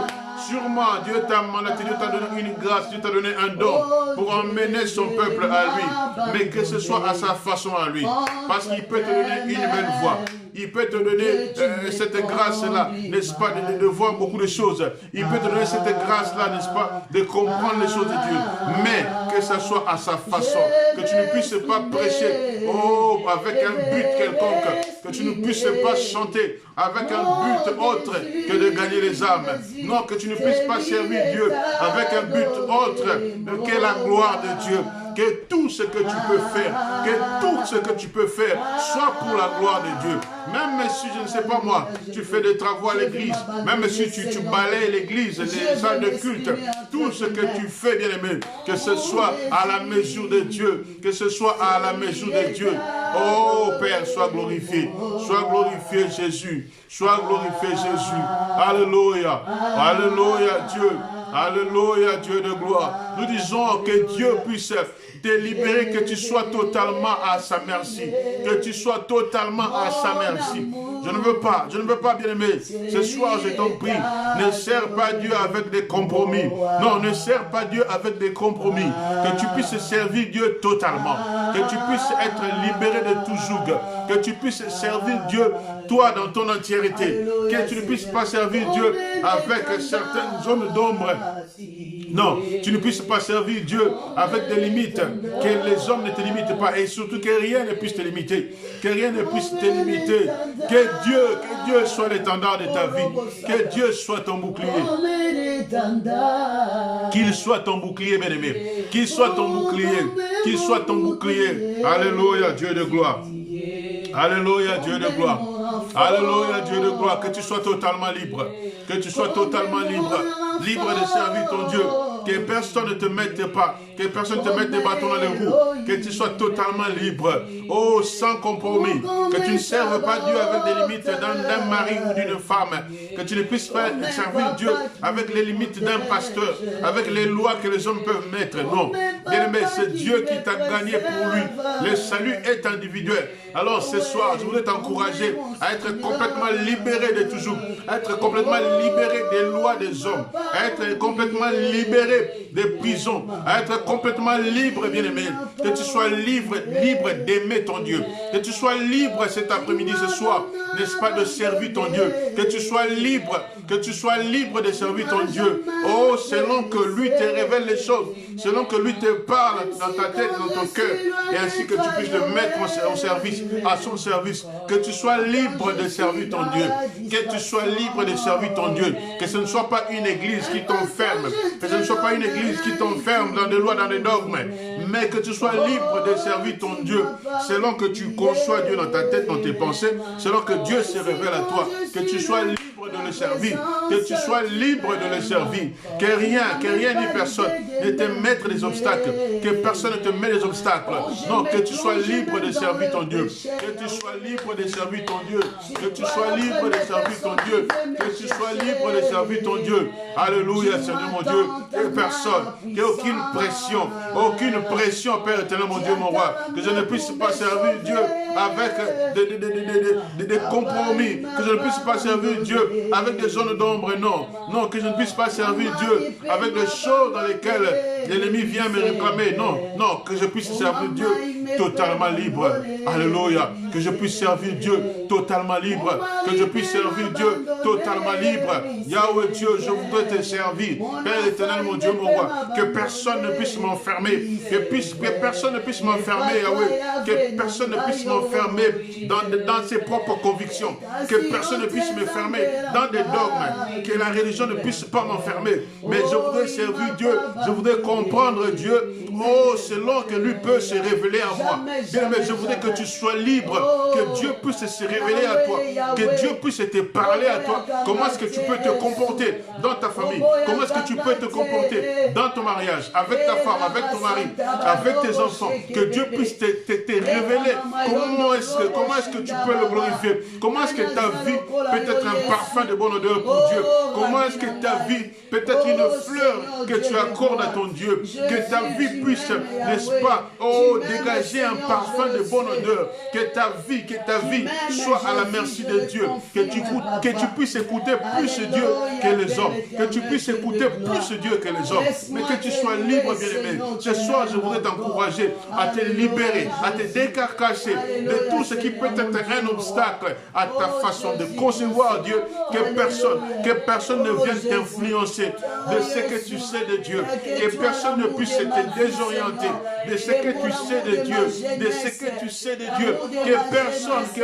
sûrement Dieu t'a mandaté, Dieu t'a donné une grâce, Dieu t'a donné un don pour emmener son peuple à lui. Mais que ce soit à sa façon à lui. Parce qu'il peut te donner une belle voix. Il peut te donner cette grâce-là, n'est-ce pas, de voir beaucoup de choses. Il peut te donner cette grâce-là, n'est-ce pas, de comprendre les choses de Dieu. Mais que ce soit à sa façon, que tu ne puisses pas prêcher avec un but quelconque, que tu ne puisses pas chanter avec un but autre que de gagner les âmes. Non, que tu ne puisses pas servir Dieu avec un but autre que la gloire de Dieu. Que tout ce que tu peux faire, que tout ce que tu peux faire soit pour la gloire de Dieu. Même si, je ne sais pas moi, tu fais des travaux à l'église, même si tu balayes l'église, les salles de culte, tout ce que tu fais, bien aimé, que ce soit à la mesure de Dieu, que ce soit à la mesure de Dieu. Oh Père, sois glorifié Jésus, sois glorifié Jésus. Alléluia, alléluia Dieu. Alléluia, Dieu de gloire. Nous disons que Dieu puisse te libérer, que tu sois totalement à sa merci. Que tu sois totalement à sa merci. Je ne veux pas, bien-aimé. Ce soir, je t'en prie, ne sers pas Dieu avec des compromis. Non, ne sers pas Dieu avec des compromis. Que tu puisses servir Dieu totalement. Que tu puisses être libéré de tout joug. Que tu puisses servir Dieu, toi, dans ton entièreté. Que tu ne puisses pas servir Dieu avec certaines zones d'ombre. Non, tu ne puisses pas servir Dieu avec des limites, que les hommes ne te limitent pas, et surtout que rien ne puisse te limiter, que rien ne puisse te limiter, que Dieu soit l'étendard de ta vie, que Dieu soit ton bouclier, qu'il soit ton bouclier, bien-aimé, qu'il soit ton bouclier, qu'il soit ton bouclier. Alléluia, Dieu de gloire. Alléluia, Dieu de gloire. Alléluia, Dieu de gloire. Que tu sois totalement libre. Que tu sois totalement libre. Libre de servir ton Dieu. Que personne ne te mette pas. Que personne ne te mette des bâtons dans les roues. Que tu sois totalement libre. Oh, sans compromis. Que tu ne serves pas Dieu avec des limites d'un mari ou d'une femme. Que tu ne puisses pas servir Dieu avec les limites d'un pasteur. Avec les lois que les hommes peuvent mettre. Non. Bien-aimé, c'est Dieu qui t'a gagné pour lui. Le salut est individuel. Alors ce soir, je voudrais t'encourager à être complètement libéré de toujours, à être complètement libéré des lois des hommes, à être complètement libéré des prisons, à être complètement libre, bien-aimé, que tu sois libre d'aimer ton Dieu, que tu sois libre cet après-midi, ce soir, n'est-ce pas, de servir ton Dieu, que tu sois libre de servir ton Dieu, oh, selon que lui te révèle les choses, selon que lui te parle dans ta tête, dans ton cœur, et ainsi que tu puisses le mettre au service, à son service, que tu sois libre de servir ton Dieu, que tu sois libre de servir ton Dieu, que ce ne soit pas une église qui t'enferme, que ce ne soit pas une église qui t'enferme dans des lois, dans des dogmes, mais que tu sois libre de servir ton Dieu, selon que tu conçois Dieu dans ta tête, dans tes pensées, selon que Dieu se révèle à toi, que tu sois libre de le servir, que tu sois libre de le servir, que rien ni personne ne te mette des obstacles, que personne ne te mette des obstacles, non, que tu sois libre de servir ton Dieu, que tu sois libre de servir ton Dieu, que tu sois libre de servir ton Dieu, que tu sois libre de servir ton Dieu. Alléluia, Seigneur mon Dieu, que personne, qu'il n'y ait aucune pression, Père éternel, mon Dieu, mon roi, que je ne puisse pas servir Dieu avec des compromis, que je ne puisse pas servir Dieu avec des zones d'ombre, non, que je ne puisse pas servir Dieu avec des choses dans lesquelles l'ennemi vient me réclamer, non, que je puisse servir Dieu totalement libre, alléluia, que je puisse servir Dieu totalement libre, que je puisse servir Dieu totalement libre, Yahweh Dieu, je voudrais te servir, Père éternel, mon Dieu, mon roi, que personne ne puisse m'enfermer, que personne ne puisse m'enfermer, Yahweh, que personne ne puisse m'enfermer dans ses propres convictions, que personne ne puisse me fermer dans des dogmes, que la religion ne puisse pas m'enfermer, mais je voudrais servir Dieu, je voudrais comprendre Dieu, oh, selon que lui peut se révéler à moi. Bien, mais je voudrais que tu sois libre, que Dieu puisse se révéler à toi, que Dieu puisse te parler à toi. Comment est-ce que tu peux te comporter dans ta famille? Comment est-ce que tu peux te comporter dans ton mariage, avec ta femme, avec ton mari, avec tes enfants? Que Dieu puisse te révéler comment est-ce que tu peux le glorifier? Comment est-ce que ta vie peut être un parfum de bonne odeur pour Dieu? Comment est-ce que ta vie peut être une fleur que tu accordes à ton Dieu? Que ta vie puisse, n'est-ce pas, dégager un parfum de bonne odeur. Que ta vie soit à la merci de Dieu. Que tu puisses écouter plus Dieu que les hommes. Que tu puisses écouter plus Dieu que les hommes. Mais que tu sois libre, bien-aimé. Ce soir, je voudrais t'encourager à te libérer, à te décarcasser de tout ce qui peut être un obstacle à ta façon de concevoir Dieu. Que personne ne vienne t'influencer de ce que tu sais de Dieu. Que personne ne puisse te désorienter de ce que tu sais de Dieu. De ce que tu sais de Dieu. Que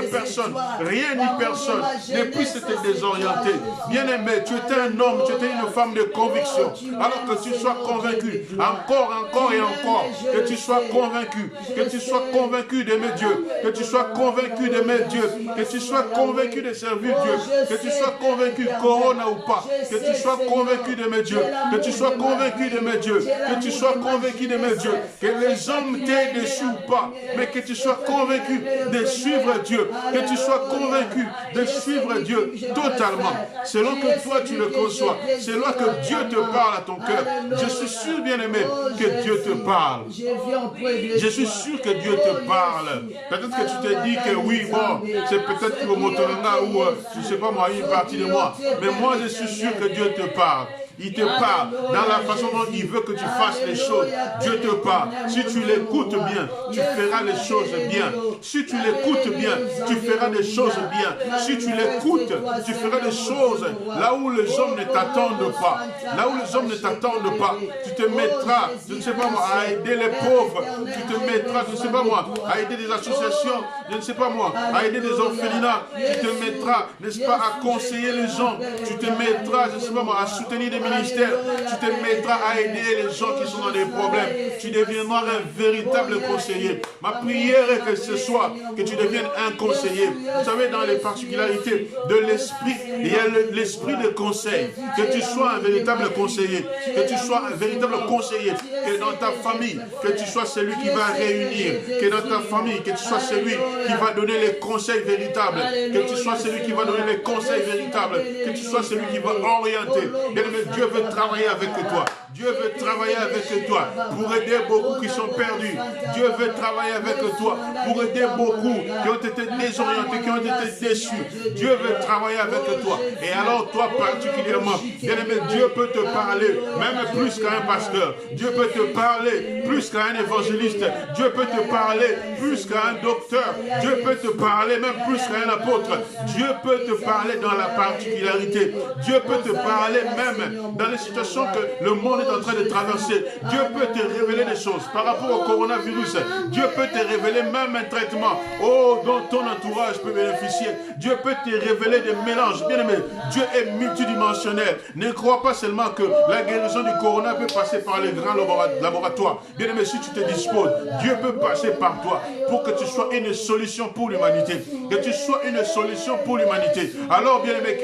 personne, rien ni personne ne puisse te désorienter. Bien-aimé, tu étais un homme, tu étais une femme de conviction. Alors que tu sois convaincu, encore et encore, que tu sois convaincu d'aimer Dieu, que tu sois convaincu d'aimer Dieu, que tu sois convaincu de servir Dieu, que tu sois convaincu, corona ou pas, que tu sois convaincu d'aimer Dieu, que tu sois convaincu d'aimer Dieu, que tu sois convaincu, bien-aimé Dieu, que les hommes t'aient déçu ou pas, mais que tu sois convaincu de suivre Dieu, que tu sois convaincu de suivre Dieu totalement, selon que toi tu le conçois, selon que Dieu te parle à ton cœur. Je suis sûr, bien-aimé, que Dieu te parle. Je suis sûr que Dieu te parle. Peut-être que tu te dis que oui, bon, c'est peut-être que le Motoranga ou, je ne sais pas moi, une partie de moi. Mais moi, je suis sûr que Dieu te parle. Il te parle dans la façon dont il veut que tu fasses les choses. Dieu te parle. Si tu l'écoutes bien, tu feras les choses bien. Si tu l'écoutes bien, tu feras des choses bien. Si tu l'écoutes, tu feras des choses là où les hommes ne t'attendent pas. Là où les hommes ne t'attendent pas. Tu te mettras, je ne sais pas moi, à aider les pauvres. Tu te mettras, je ne sais pas moi, à aider des associations. Je ne sais pas moi, à aider des orphelinats. Tu te mettras, n'est-ce pas, à conseiller les gens. Tu te mettras, je ne sais pas moi, à soutenir des ministère, tu te mettras à aider les gens qui sont dans des problèmes. Tu deviendras un véritable conseiller. Ma prière est que ce soit que tu deviennes un conseiller. Vous savez, dans les particularités de l'esprit, il y a l'esprit de conseil. Que tu sois un véritable conseiller. Que tu sois un véritable conseiller. Que dans ta famille, que tu sois celui qui va réunir. Que dans ta famille, que tu sois celui qui va donner les conseils véritables. Que tu sois celui qui va donner les conseils véritables. Que tu sois celui qui va orienter. Dieu veut travailler avec toi. Dieu veut travailler avec toi pour aider beaucoup qui sont perdus. Dieu veut travailler avec toi pour aider beaucoup qui ont été désorientés, qui ont été déçus. Dieu veut travailler avec toi. Et alors toi particulièrement, bien-aimé, Dieu peut te parler, même plus qu'à un pasteur. Dieu peut te parler plus qu'à un évangéliste. Dieu peut te parler plus qu'à un docteur. Dieu peut te parler même plus qu'à un apôtre. Dieu peut te parler dans la particularité. Dieu peut te parler même dans les situations que le monde est en train de traverser. Dieu peut te révéler des choses par rapport au coronavirus. Dieu peut te révéler même un traitement dont ton entourage peut bénéficier. Dieu peut te révéler des mélanges. Bien aimé, Dieu est multidimensionnel. Ne crois pas seulement que la guérison du corona peut passer par les grands laboratoires. Bien aimé, si tu te disposes, Dieu peut passer par toi pour que tu sois une solution pour l'humanité. Que tu sois une solution pour l'humanité. Alors, bien aimé,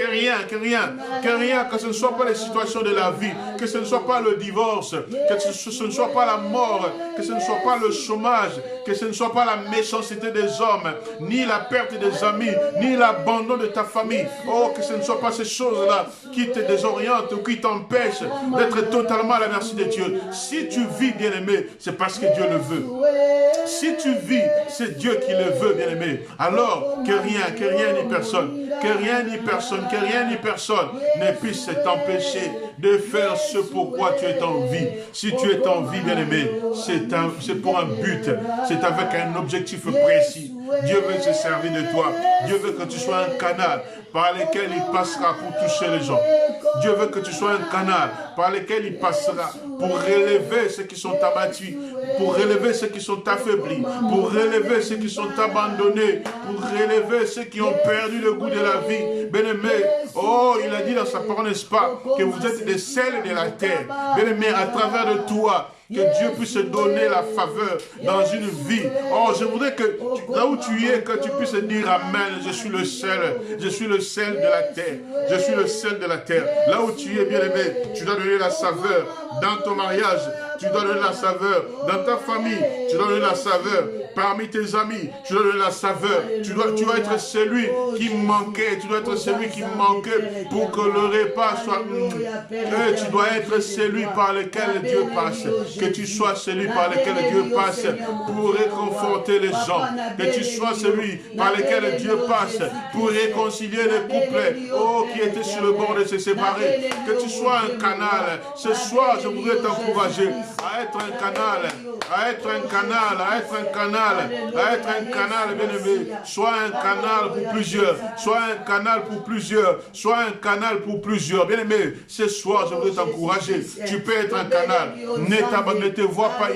que ce ne soit pas les situations de la vie, que ce ne soit pas le divorce, que ce ne soit pas la mort, que ce ne soit pas le chômage, que ce ne soit pas la méchanceté des hommes, ni la perte des amis, ni l'abandon de ta famille. Oh, que ce ne soit pas ces choses-là qui te désorientent ou qui t'empêchent d'être totalement à la merci de Dieu. Si tu vis, bien-aimé, c'est parce que Dieu le veut. Si tu vis, c'est Dieu qui le veut, bien-aimé. Alors, que rien ni personne ne puisse t'empêcher de faire ce pourquoi tu es en vie. Si tu es en vie, bien-aimé, c'est pour un but, c'est avec un objectif précis. Dieu veut se servir de toi. Dieu veut que tu sois un canal par lequel il passera pour toucher les gens. Dieu veut que tu sois un canal par lequel il passera pour relever ceux qui sont abattus, pour relever ceux qui sont affaiblis, pour relever ceux qui sont abandonnés, pour relever ceux qui ont perdu le goût de la vie. Bien-aimé, il a dit dans sa parole, n'est-ce pas, que vous êtes des sels de la terre. Bien-aimé, à travers de toi, que Dieu puisse donner la faveur dans une vie. Je voudrais que là où tu es, que tu puisses dire Amen, je suis le sel de la terre. Je suis le sel de la terre. Là où tu es, bien-aimé, tu dois donner la saveur dans ton mariage. Tu dois donner la saveur dans ta famille. Tu dois donner la saveur parmi tes amis. Tu dois donner la saveur. Tu dois être celui qui manquait. Tu dois être celui qui manquait pour que le repas soit... tu dois être celui par lequel Dieu passe. Que tu sois celui par lequel Dieu passe pour réconforter les gens. Que tu sois celui par lequel Dieu passe pour réconcilier les couples qui étaient sur le bord de se séparer. Que tu sois un canal. Ce soir, je voudrais t'encourager à être un canal, bien-aimé. Sois un canal pour plusieurs, bien-aimé. Ce soir, je voudrais t'encourager. Tu peux être un canal. Ne te vois pas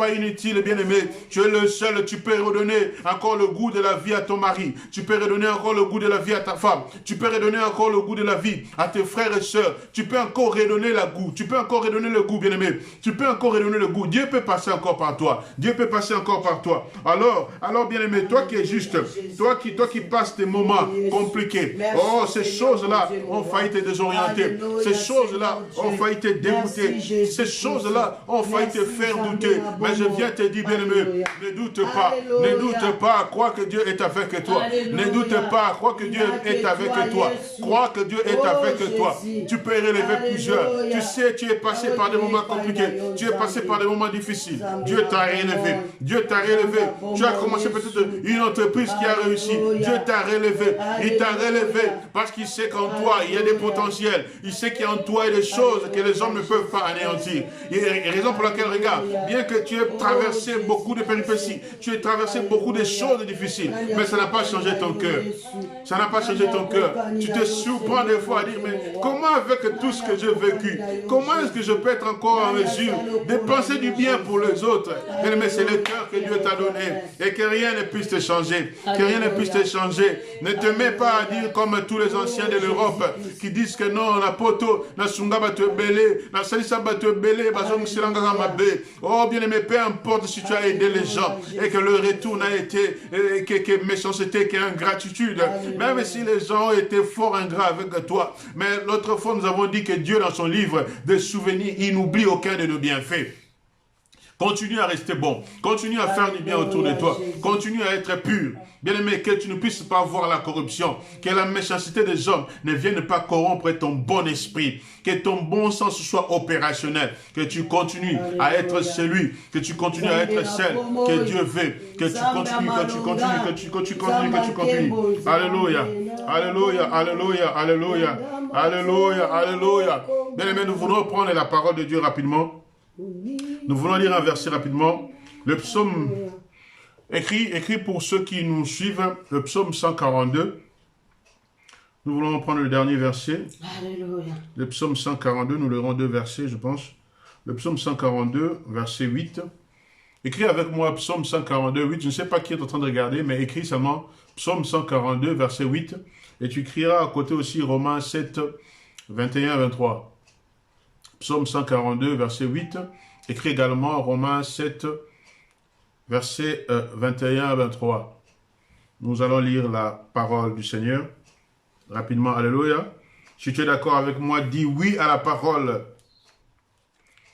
inutile, bien-aimé. Tu es le seul, tu peux redonner encore le goût de la vie à ton mari. Tu peux redonner encore le goût de la vie à ta femme. Tu peux redonner encore le goût de la vie à tes frères et sœurs. Tu peux encore redonner le goût. Tu peux encore redonner le goût, bien-aimé. Tu peux encore redonner le goût. Dieu peut passer encore par toi. Dieu peut passer encore par toi. Alors bien-aimé, toi qui es juste, toi qui passes des moments compliqués. Oh, ces choses-là ont failli te désorienter. Ces choses-là ont failli te dégoûter. Ces choses-là ont failli te faire douter. Mais je viens te dire, bien-aimé, ne doute pas. Ne doute pas. Crois que Dieu est avec toi. Ne doute pas. Crois que Dieu est avec toi. Crois que Dieu est avec toi. Tu peux relever plusieurs. Tu sais, tu es passé par des moments compliqués. Tu es passé par des moments difficiles. Dieu t'a relevé. Dieu t'a relevé. Tu as commencé peut-être une entreprise qui a réussi. Dieu t'a relevé. Il t'a relevé parce qu'il sait qu'en toi, il y a des potentiels. Il sait qu'en toi, il y a des choses que les hommes ne peuvent pas anéantir. Et raison pour laquelle, regarde, bien que tu aies traversé beaucoup de péripéties, tu aies traversé beaucoup de choses difficiles, mais ça n'a pas changé ton cœur. Ça n'a pas changé ton cœur. Tu te surprends des fois à dire, mais comment avec tout ce que j'ai vécu, comment est-ce que je peux être encore en mesure de penser du bien pour les autres? Mais c'est le cœur que Dieu t'a donné et que rien ne puisse te changer. Que rien ne puisse te changer. Ne te mets pas à dire comme tous les anciens de l'Europe qui disent que non, la poto, la sunga va te belé, la salissa va te belé, oh bien aimé, peu importe si tu as aidé les gens et que le retour n'a été que méchanceté, qu'ingratitude, même si les gens ont été fort ingrats avec toi. Mais l'autre fois, nous avons dit que Dieu, dans son livre des souvenirs, il n'oublie aucun de nos bienfaits. Continue à rester bon. Continue à faire du bien autour de toi. Continue à être pur. Bien-aimé, que tu ne puisses pas voir la corruption. Que la méchanceté des hommes ne vienne pas corrompre ton bon esprit. Que ton bon sens soit opérationnel. Que tu continues à être celui. Que tu continues à être celle que Dieu veut. Que tu continues, que tu continues, que tu continues, que tu continues. Alléluia. Alléluia. Alléluia. Alléluia. Alléluia. Alléluia. Bien-aimé, nous voulons prendre la parole de Dieu rapidement. Nous voulons lire un verset rapidement. Le psaume écrit pour ceux qui nous suivent, le psaume 142. Nous voulons prendre le dernier verset. Alléluia. Le psaume 142, nous lirons deux versets, je pense. Le psaume 142, verset 8. Écris avec moi psaume 142, 8. Je ne sais pas qui est en train de regarder, mais écris seulement psaume 142, verset 8. Et tu écriras à côté aussi Romains 7, 21, 23. Psaume 142, verset 8. Écrit également Romains 7, verset 21 à 23. Nous allons lire la parole du Seigneur. Rapidement, alléluia. Si tu es d'accord avec moi, dis oui à la parole.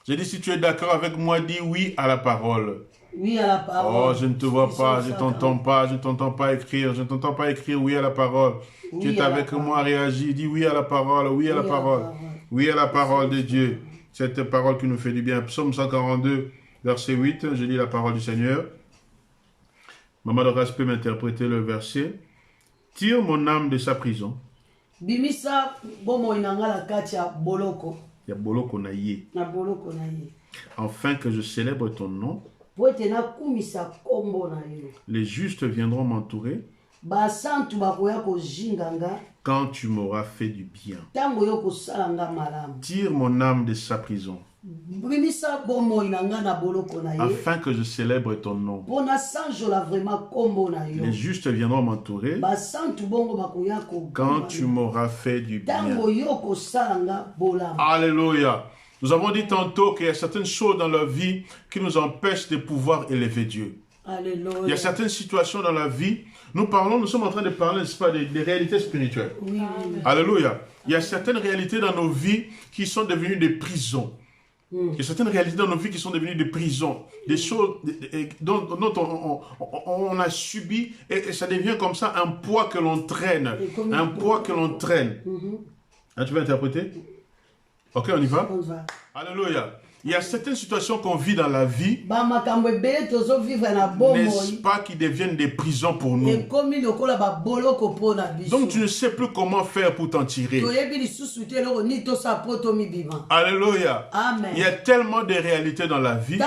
J'ai dit, si tu es d'accord avec moi, dis oui à la parole. Oui à la parole. Oh, je ne te vois pas, je ne t'entends pas, je ne t'entends pas écrire, je ne t'entends pas écrire oui à la parole. Oui, tu es avec moi, réagis, dis oui à la parole, oui à la parole. Oui à la parole de Dieu. Cette parole qui nous fait du bien. Psaume 142, verset 8, je lis la parole du Seigneur. Maman de grâce peut m'interpréter le verset. Tire mon âme de sa prison. Bimisa bomo inangala katia boloko. Ya boloko na ye. Na boloko na ye. Afin que je célèbre ton nom. Poetena kumisa kombo na yo. Les justes viendront m'entourer. Ba santu bakoya ko jinganga. Quand tu m'auras fait du bien. Tango yo ko salanga malam. Tire mon âme de sa prison. Bimisa bomo inanga na boloko na ye. Afin que je célèbre ton nom. Bona sanjo la vraiment kombo na yo. Les justes viendront m'entourer. Ba santu bongo bakoya ko. Quand tu m'auras fait du bien. Tango yo ko salanga bolam. Alléluia. Nous avons dit tantôt qu'il y a certaines choses dans la vie qui nous empêchent de pouvoir élever Dieu. Alléluia. Il y a certaines situations dans la vie, nous sommes en train de parler, n'est-ce pas, des réalités spirituelles. Oui. Alléluia. Il y a certaines réalités dans nos vies qui sont devenues des prisons. Il y a certaines réalités dans nos vies qui sont devenues des prisons. Des choses dont on a subi et ça devient comme ça un poids que l'on traîne. Un poids que l'on traîne. Tu veux interpréter? Ok, on y va? On va. Alléluia. Il y a certaines situations qu'on vit dans la vie, n'est-ce pas, qui deviennent des prisons pour nous. Donc tu ne sais plus comment faire pour t'en tirer. Alléluia. Amen. Il y a tellement de réalités dans la vie.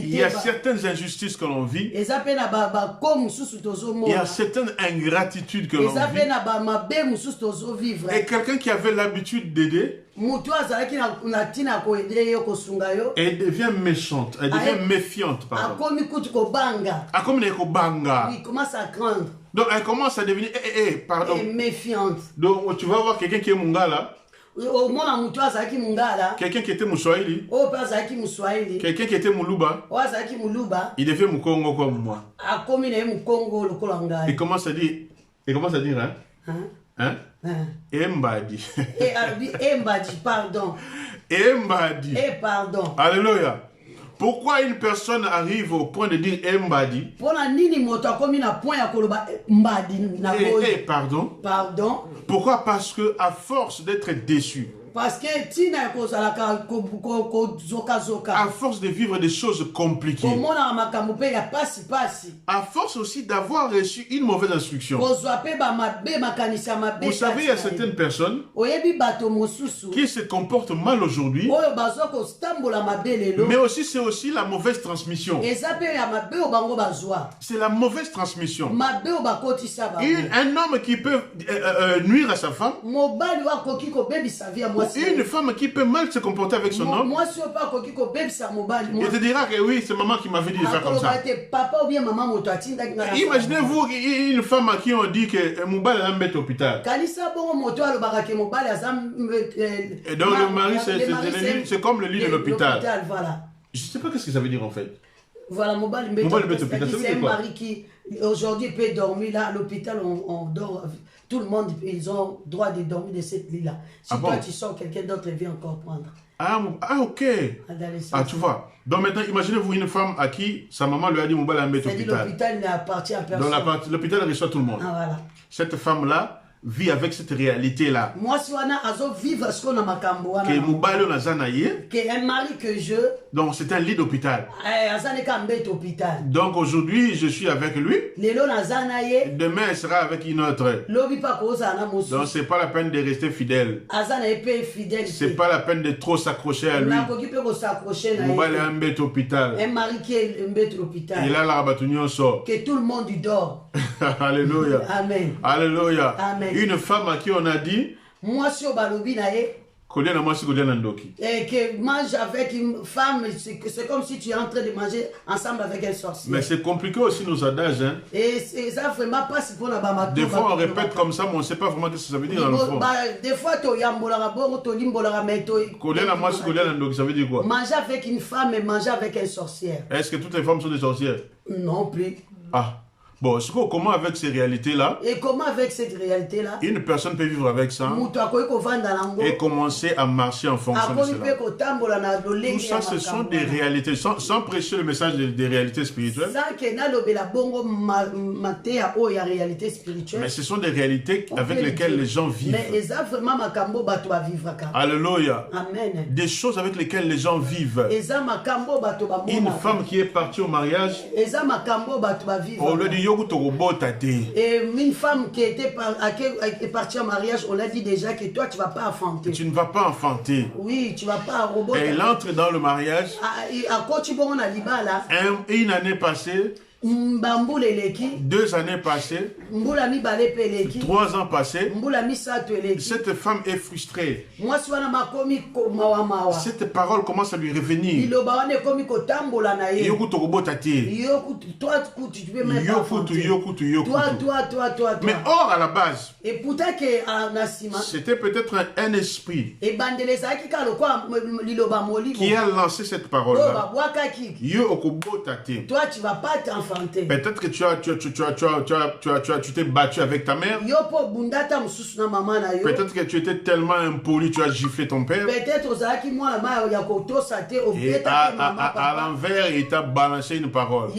Il y a certaines injustices que l'on vit. Il y a certaines ingratitudes que l'on vit. Et quelqu'un qui avait l'habitude d'aider, elle devient méchante, elle devient méfiante. Il commence à craindre. Donc elle commence à devenir méfiante. Donc tu vas voir quelqu'un qui est mungala. Au moins, mutu azaki mungala. quelqu'un qui était Moussoaili, O pa azaki muswahili. quelqu'un qui était Moulouba, O azaki muluba. il devait Moukongo comme moi. Akomi na ye mukongo lokola Il ngai. commence à dire, hein? Hein? Hein? Hein? Embadi. Et arabi embadi, pardon. Embadi. Et pardon. Alléluia. Pourquoi une personne arrive au point de dire Embadi? Pona nini moto akomi na point ya koloba mbadi na boye. Pardon? Pardon. Pourquoi? Parce que à force d'être déçu, Parce que tina kozalaka ko zoka zoka. à force de vivre des choses compliquées, Komona makambo pe ya pasi pasi. à force aussi d'avoir reçu une mauvaise instruction. Kozwa pe ba mabe makanisa mabe. Vous savez, il y a certaines personnes Oyebi bato mosusu. qui se comportent mal aujourd'hui, Oyo bazo ko stambola mabe lelo. mais aussi c'est aussi la mauvaise transmission. Eza pe ya mabe o bango bazwa. C'est la mauvaise transmission. Mabe o bakotisa bango. Un homme qui peut nuire à sa femme, Mobali wa koki ko bebisa via ou une femme qui peut mal se comporter avec son homme, Moi si o pa koki ko bebisa mobali. il te dira que oui, c'est maman qui m'avait dit de faire comme ça. Papa ou bien maman moto atinda na. Imaginez-vous une femme à qui on dit que Moubal est à l'hôpital. Kalisa bongo moto alobaka ke mobali azam. Et donc le mari, c'est comme le lit de l'hôpital. Voilà. Je ne sais pas ce que ça veut dire en fait. Voilà, Mobali c'est un mari qui aujourd'hui peut dormir là à l'hôpital, on dort. Tout le monde, ils ont droit de dormir de cette lit-là. Si toi tu sors, quelqu'un d'autre vient encore prendre. Ah ok. Ah, tu vois. Donc maintenant, imaginez-vous une femme à qui sa maman lui a dit Moubal est à l'hôpital. L'hôpital n'appartient à personne. Donc l'hôpital reçoit tout le monde. Ah, voilà. Cette femme-là vit avec cette réalité-là. Moi, si on a vivre ce qu'on a makambo. Que Moubal Nazanaye. Que un mari que je. Donc c'est un lit d'hôpital. Donc aujourd'hui, je suis avec lui. Demain, elle sera avec une autre. Donc c'est pas la peine de rester fidèle. C'est pas la peine de trop s'accrocher à lui. Moubal est un bête hôpital. Un mari qui est un bête hôpital. Il a la rabatunion sort. Que tout le monde dort. Alléluia. Amen. Alléluia. Amen. Une femme à qui on a dit. Moi, si au balobi nae. Et que mange avec une femme, c'est comme si tu es en train de manger ensemble avec un sorcier. Mais c'est compliqué aussi nos adages. Hein? Et ça vraiment pas si pour la bama. Des fois on répète comme ça, mais on ne sait pas vraiment ce que ça veut dire dans le fond. Des fois tu yambola bon, tu limbola meto. Ça veut dire quoi? Manger avec une femme et manger avec un sorcier. Est-ce que toutes les femmes sont des sorcières? Non plus. Ah. Bon, comment avec ces réalités-là? Et comment avec cette réalité-là? Une personne peut vivre avec ça et commencer à marcher en fonction de cela. Tout ça, ce sont des réalités, sans prêcher le message des réalités spirituelles. Mais ce sont des réalités avec lesquelles les gens vivent. Alléluia. Amen. Des choses avec lesquelles les gens vivent. Une femme qui est partie au mariage, on lui dit et une femme qui était partie en mariage, on a dit déjà que toi tu vas pas enfanter. Tu ne vas pas enfanter. Oui, tu vas pas robot. Elle entre dans le mariage. Une année passée. 2 années passées, 3 ans passés, cette femme est frustrée. Cette parole commence à lui revenir. Mais or à la base, c'était peut-être un esprit qui a lancé cette parole. Toi tu vas pas t'enfanter. Peut-être que tu t'es battu avec ta mère. Peut-être que tu étais tellement impoli, tu as giflé ton père. Et à l'envers, il t'a balancé une parole.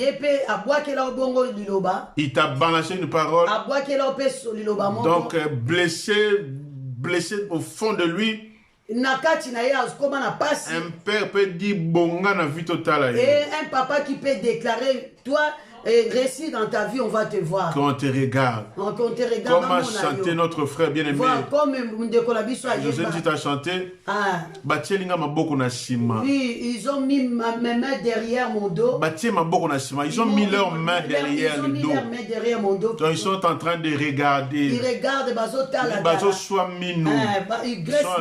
Il t'a balancé une parole. Donc blessé au fond de lui. Un père peut dire bonga na vie totale. Et un papa qui peut déclarer toi récit dans ta vie, on va te voir. Quand on te regarde. Comment chanter notre frère bien-aimé. José dit à chanter. Oui, ils ont mis mes mains derrière mon dos. Ils ont mis leurs mains derrière le dos. Donc ils sont en train de regarder. Ils regardent. Ils sont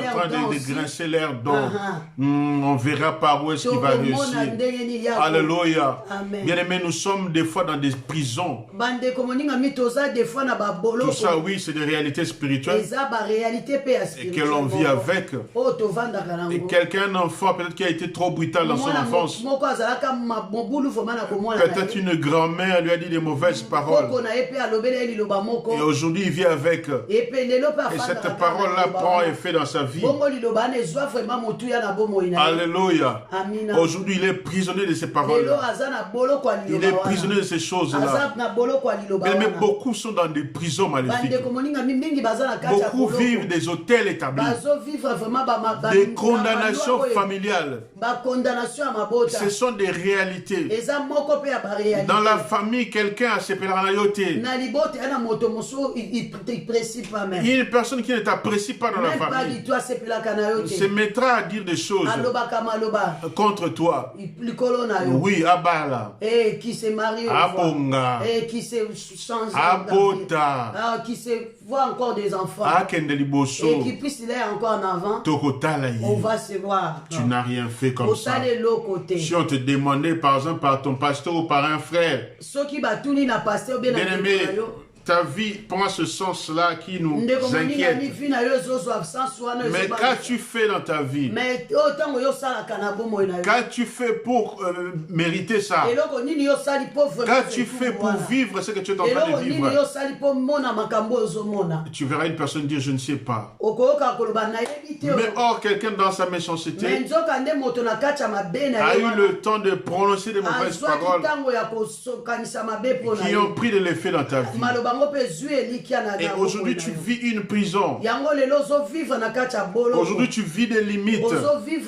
en train de grincer leurs dents. On verra par où est-ce qu'il va réussir. Alléluia. Bien-aimé, nous sommes des fois dans des prisons. Bande komoninga mi toza des fois na ba boloko. Tout ça, oui, c'est des réalités spirituelles. Eza ba réalité pe ya Et que l'on vit avec. Oh tovanda kanango. Et quelqu'un, un enfant, peut-être qui a été trop brutal dans son enfance. Moko azalaka mabulu foma na komona. Peut-être une grand-mère lui a dit des mauvaises paroles. Et aujourd'hui, il vit avec. Et cette parole-là prend effet dans sa vie. Alléluia. Aujourd'hui, il est prisonnier de ces paroles-là. Il est prisonnier de ces choses-là. Mais beaucoup sont dans des prisons maléfiques. Beaucoup vivent des hôtels établis. Des condamnations familiales. Ce sont des réalités. Dans la famille, quelqu'un a ses pélérinayotés. Une personne qui ne t'apprécie pas dans la famille se mettra à dire des choses contre toi. Oui, Abala. Qui se marie, Abonga. Qui se change, Abota. qui se voit encore des enfants. Et qui puisse aller encore en avant. On va se voir. Tu n'as rien fait comme ça. Si on te demandait par exemple par ton pasteur ou par un frère, bien-aimé, ta vie prend ce sens-là qui nous inquiète. Mais qu'as-tu fait dans ta vie? Qu'as-tu fait pour mériter ça? Qu'as-tu fait pour vivre ce que tu es en train de vivre? Tu verras une personne dire, je ne sais pas. Mais or, quelqu'un dans sa méchanceté a eu le temps de prononcer des mauvaises paroles qui ont pris de l'effet dans ta vie. Et aujourd'hui, tu vis une prison. Aujourd'hui, tu vis des limites. Aujourd'hui,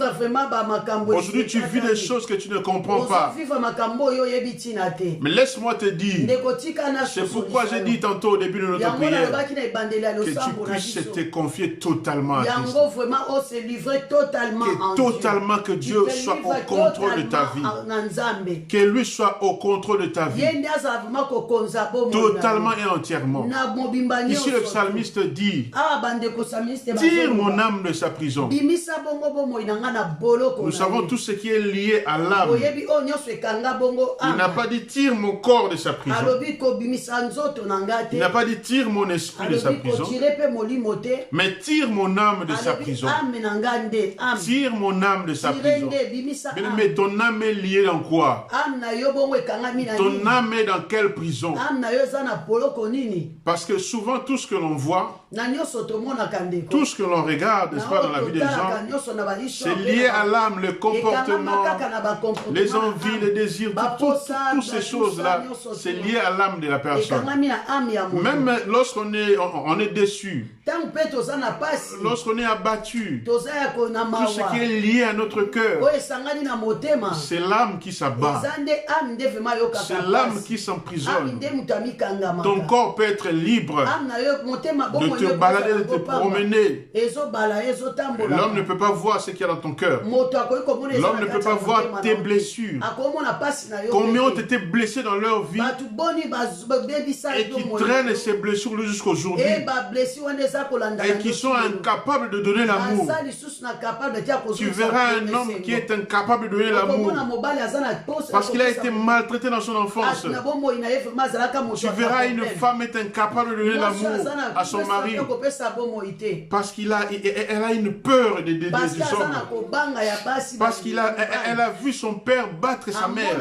tu vis des choses que tu ne comprends pas. Mais laisse-moi te dire, c'est pourquoi j'ai dit tantôt au début de notre prière que tu puisses te confier totalement à Christ. Que Dieu soit au contrôle de ta vie. Que lui soit au contrôle de ta vie. Totalement et entièrement. Ici, le psalmiste dit, tire mon âme de sa prison. Nous savons tout ce qui est lié à l'âme. Il n'a pas dit tire mon corps de sa prison. Il n'a pas dit tire mon esprit de sa prison. Mais tire mon âme de sa prison. Tire mon âme de sa prison. Mais ton âme est liée dans quoi? Ton âme est dans quelle prison? Parce que souvent, tout ce que l'on voit, tout ce que l'on regarde, n'est-ce pas, dans la vie des gens, c'est lié à l'âme, le comportement, les envies, les désirs, toutes ces choses-là, c'est lié à l'âme de la personne. Même lorsqu'on est déçu, lorsqu'on est abattu, tout ce qui est lié à notre cœur, c'est l'âme qui s'abat, c'est l'âme qui s'emprisonne. Ton corps peut être libre de te balader, de te promener. L'homme ne peut pas voir ce qu'il y a dans ton cœur. L'homme ne peut pas voir tes blessures. Combien ont été blessés dans leur vie et qui traînent ces blessures jusqu'aujourd'hui et qui sont incapables de donner l'amour. Tu verras un homme qui est incapable de donner l'amour parce qu'il a été maltraité dans son enfance. Tu verras une femme est incapable de donner l'amour à son mari parce qu'elle a une peur des hommes, parce qu'elle a vu son père battre sa mère.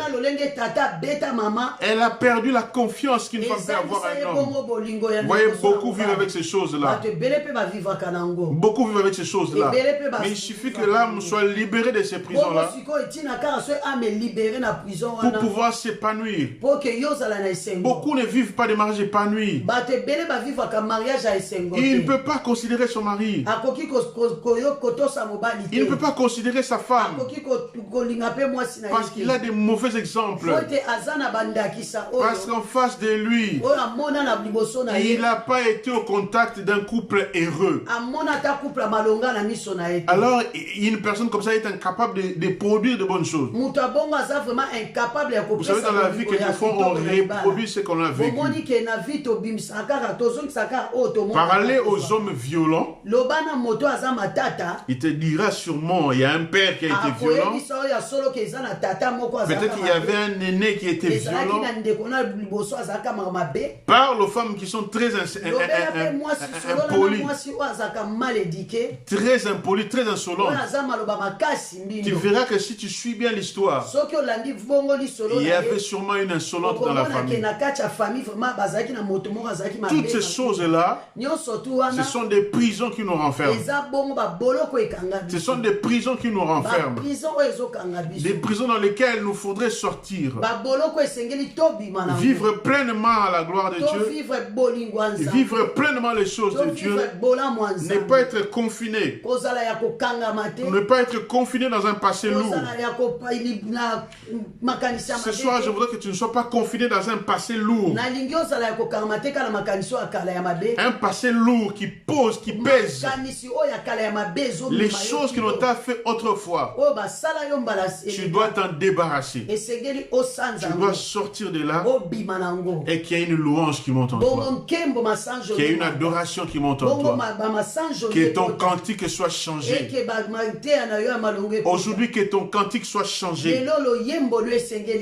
Elle a perdu la confiance qu'une femme peut avoir à un homme. Vous voyez, beaucoup vivent avec ces choses-là. Beaucoup vivent avec ces choses-là. Mais il suffit que l'âme soit libérée de ces prisons-là pour pouvoir s'épanouir. Beaucoup ne vivent pas des mariages épanouis. Il ne peut pas considérer son mari. Il ne peut pas considérer sa femme parce qu'il a des mauvais exemples. Parce qu'en face de lui, il n'a pas été au contact d'un couple heureux. Alors, une personne comme ça est incapable de produire de bonnes choses. Vous savez, dans la vie, quelquefois, on reproduit ce qu'on a vécu. Parler aux hommes violents, il te dira sûrement, il y a un père qui a été violent. Peut-être qu'il y avait un aîné qui était violent. Parle aux femmes qui sont très impolies, très impolies, très insolentes. Tu verras que si tu suis bien l'histoire, il y avait sûrement une insolente dans la famille. Toutes ces choses-là, ce sont des prisons qui nous renferment. Ce sont des prisons qui nous renferment. Des prisons dans lesquelles il nous faudrait sortir. Vivre pleinement à la gloire de Dieu. Vivre pleinement les choses de Dieu. Ne pas être confiné. Ne pas être confiné dans un passé lourd. Ce soir, je voudrais que tu ne sois pas confiné dans un passé lourd. Un passé lourd qui pose, qui pèse. Les choses que l'on t'a fait autrefois. Tu dois t'en débarrasser. Tu dois sortir de là et qu'il y ait une louange qui monte en toi. Qu'il y ait une adoration qui monte en toi. Que ton cantique soit changé. Aujourd'hui, que ton cantique soit changé.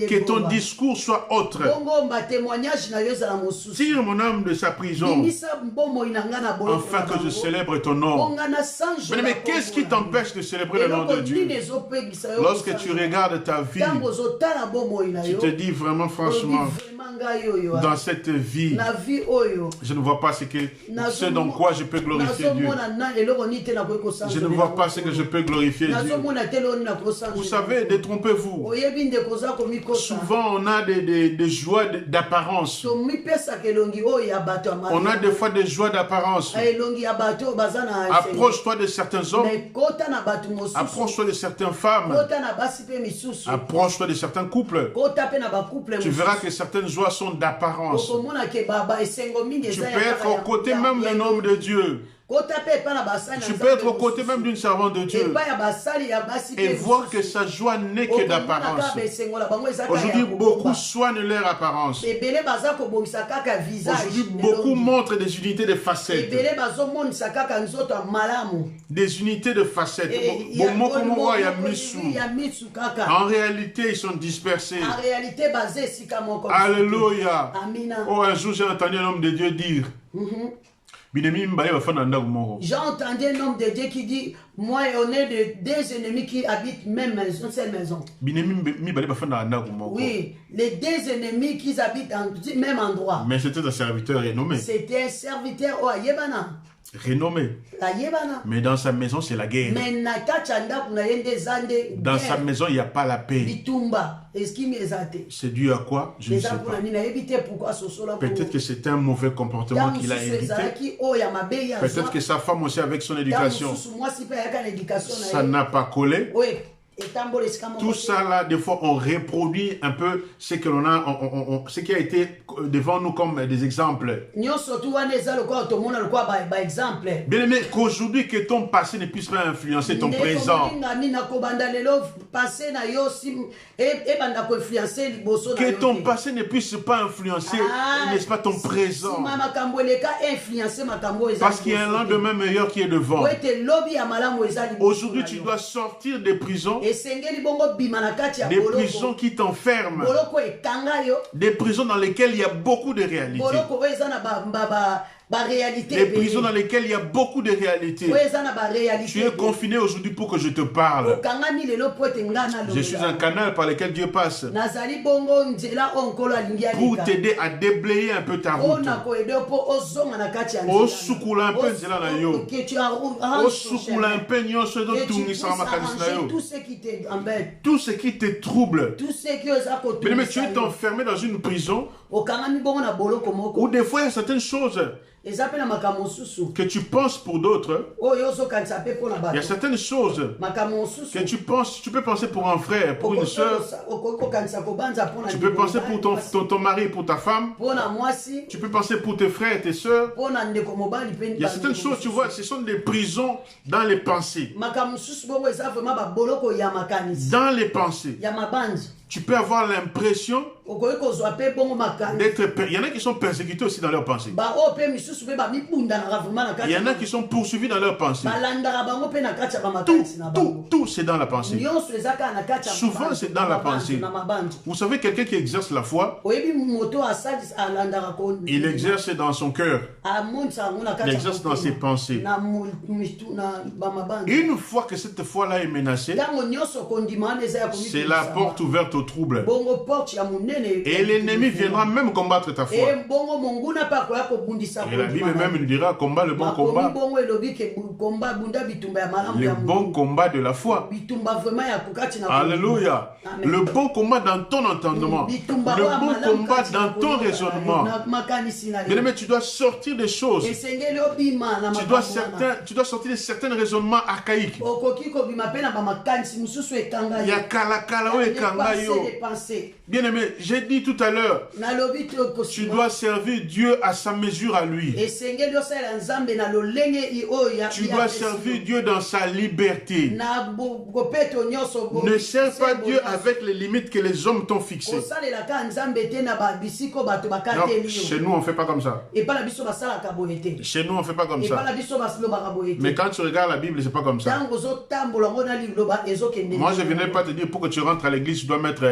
Que ton discours soit autre. Tire mon âme de sa prison afin que je célèbre ton nom. Mais qu'est-ce qui t'empêche de célébrer le nom de Dieu? Lorsque tu regardes ta vie, tu te dis vraiment franchement, dans cette vie, je ne vois pas ce dans quoi je peux glorifier Dieu. Je ne vois pas ce que je peux glorifier Dieu. Vous savez, détrompez-vous. Souvent, on a des joies d'apparence. On a des fois des joies d'apparence. Approche-toi de certains hommes. Approche-toi de certaines femmes. Approche-toi de certains couples. Tu verras que certaines joies sont d'apparence. Tu peux être aux côtés même d'un homme de Dieu. Tu peux être aux côtés même d'une servante de Dieu et voir que sa joie n'est que d'apparence. Aujourd'hui, beaucoup soignent leur apparence. Aujourd'hui, beaucoup montrent des unités de facettes. Des unités de facettes. En réalité, ils sont dispersés. Alléluia. Oh, un jour, j'ai entendu un homme de Dieu dire... J'ai entendu un homme de Dieu qui dit, moi on est deux ennemis qui habitent même maison, une seule maison. Oui, les deux ennemis qui habitent dans le même endroit. Mais c'était un serviteur renommé. C'était un serviteur au Ayebana. Renommé. Mais dans sa maison, c'est la guerre. Dans sa maison, il n'y a pas la paix. C'est dû à quoi? Je ne sais pas. Peut-être que c'est un mauvais comportement qu'il a hérité. Peut-être que sa femme aussi, avec son éducation, ça n'a pas collé. Tout ça là, des fois, on reproduit un peu ce que l'on a, ce qui a été devant nous comme des exemples. Bien aimé, qu'aujourd'hui que ton passé ne puisse pas influencer ton présent. Que ton passé ne puisse pas influencer, n'est-ce pas, ton présent. Parce qu'il y a un lendemain meilleur qui est devant. Aujourd'hui, tu dois sortir des prisons. Des prisons qui t'enferment. Des prisons dans lesquelles il y a beaucoup de réalités. Des prisons dans lesquelles il y a beaucoup de réalités. Tu es confiné aujourd'hui pour que je te parle. Je suis un canal par lequel Dieu passe pour t'aider à déblayer un peu ta route. Tout ce qui te trouble. Mais tu es enfermé dans une prison où des fois il y a certaines choses eza pe na makambo mosusu que tu penses pour d'autres. oyo ozokanisa pe mpo na Il y a bato certaines choses makambo mosusu que tu peux penser pour un frère, pour une soeur. okoki kokanisa kobanza mpo na Tu peux penser pour ton mari, pour ta femme. mpo na mwasi Tu peux penser pour tes frères, tes sœurs. mpo na ndeko mobali mpe Il y a certaines choses, tu vois, ce sont des prisons dans les pensées. makambo mosusu bongo eza vraiment baboloko ya makanisi Dans les pensées. ya mabanzi Tu peux avoir l'impression okoki kozwa mpe bongo makanisi d'être... Il y en a qui sont persécutés aussi dans leurs pensées. baoyo mpe misusu mpe bamibundanaka vraiment na Il kati y en a qui sont poursuivis dans leurs pensées. balandaka bango mpe na kati ya bamakanisi na bango Tout c'est dans la pensée. nyonso eza kaka na kati ya Souvent, c'est dans la pensée. na mabanzi Vous savez, quelqu'un qui exerce la foi, oyebi moto asalisa alandaka il exerce dans son cœur. amonisa yango na Il kati ya exerce dans ses pensées. na bamabanzi Une fois que cette foi-là est menacée, ntango nyonso kondima wana eza ya c'est la porte ouverte au trouble. bongo porte ya monene Et l'ennemi viendra même combattre ta foi. bongo monguna mpe akoya kobundisa Et la Bible même nous dira combat le bon makomi combat. bongo elobi ke komba bunda bitumba ya malamu Le ya bon combat de la foi. bitumba vraiment ya kokati na Alléluia. Amen. Le bon combat dans ton entendement. bitumba Le oyo ya bon malamu combat kati na dans ton koyoka, raisonnement. na makanisi na Bien aimé, tu dois sortir des choses. esengeli obima na Tu dois sortir de certains raisonnements archaïques. okoki kobima mpe na bamakanisi mosusu ekanga Il y a kalakala ou ekanga yo. Bien aimé, j'ai dit tout à l'heure, nalobi tu dois servir Dieu à sa mesure à lui. esengeli osalela nzambe na lolenge oyo ya Tu dois servir Dieu dans sa liberté. na kopeto nyonso Ne sers pas Dieu avec les limites que les hommes t'ont fixées. kosalelaka nzambe te na babisiko bato Non, bakateli chez yo nous, on ne fait pas comme ça. epai na biso basalaka boye te Chez nous, on ne fait pas comme epai ça. na biso balobaka boye Mais te quand tu regardes la Bible, c'est pas comme ça. ntango ozotambola ngo na liloba ezokende Moi, je ne viendrai pas te dire pour que tu rentres à l'église, tu dois mettre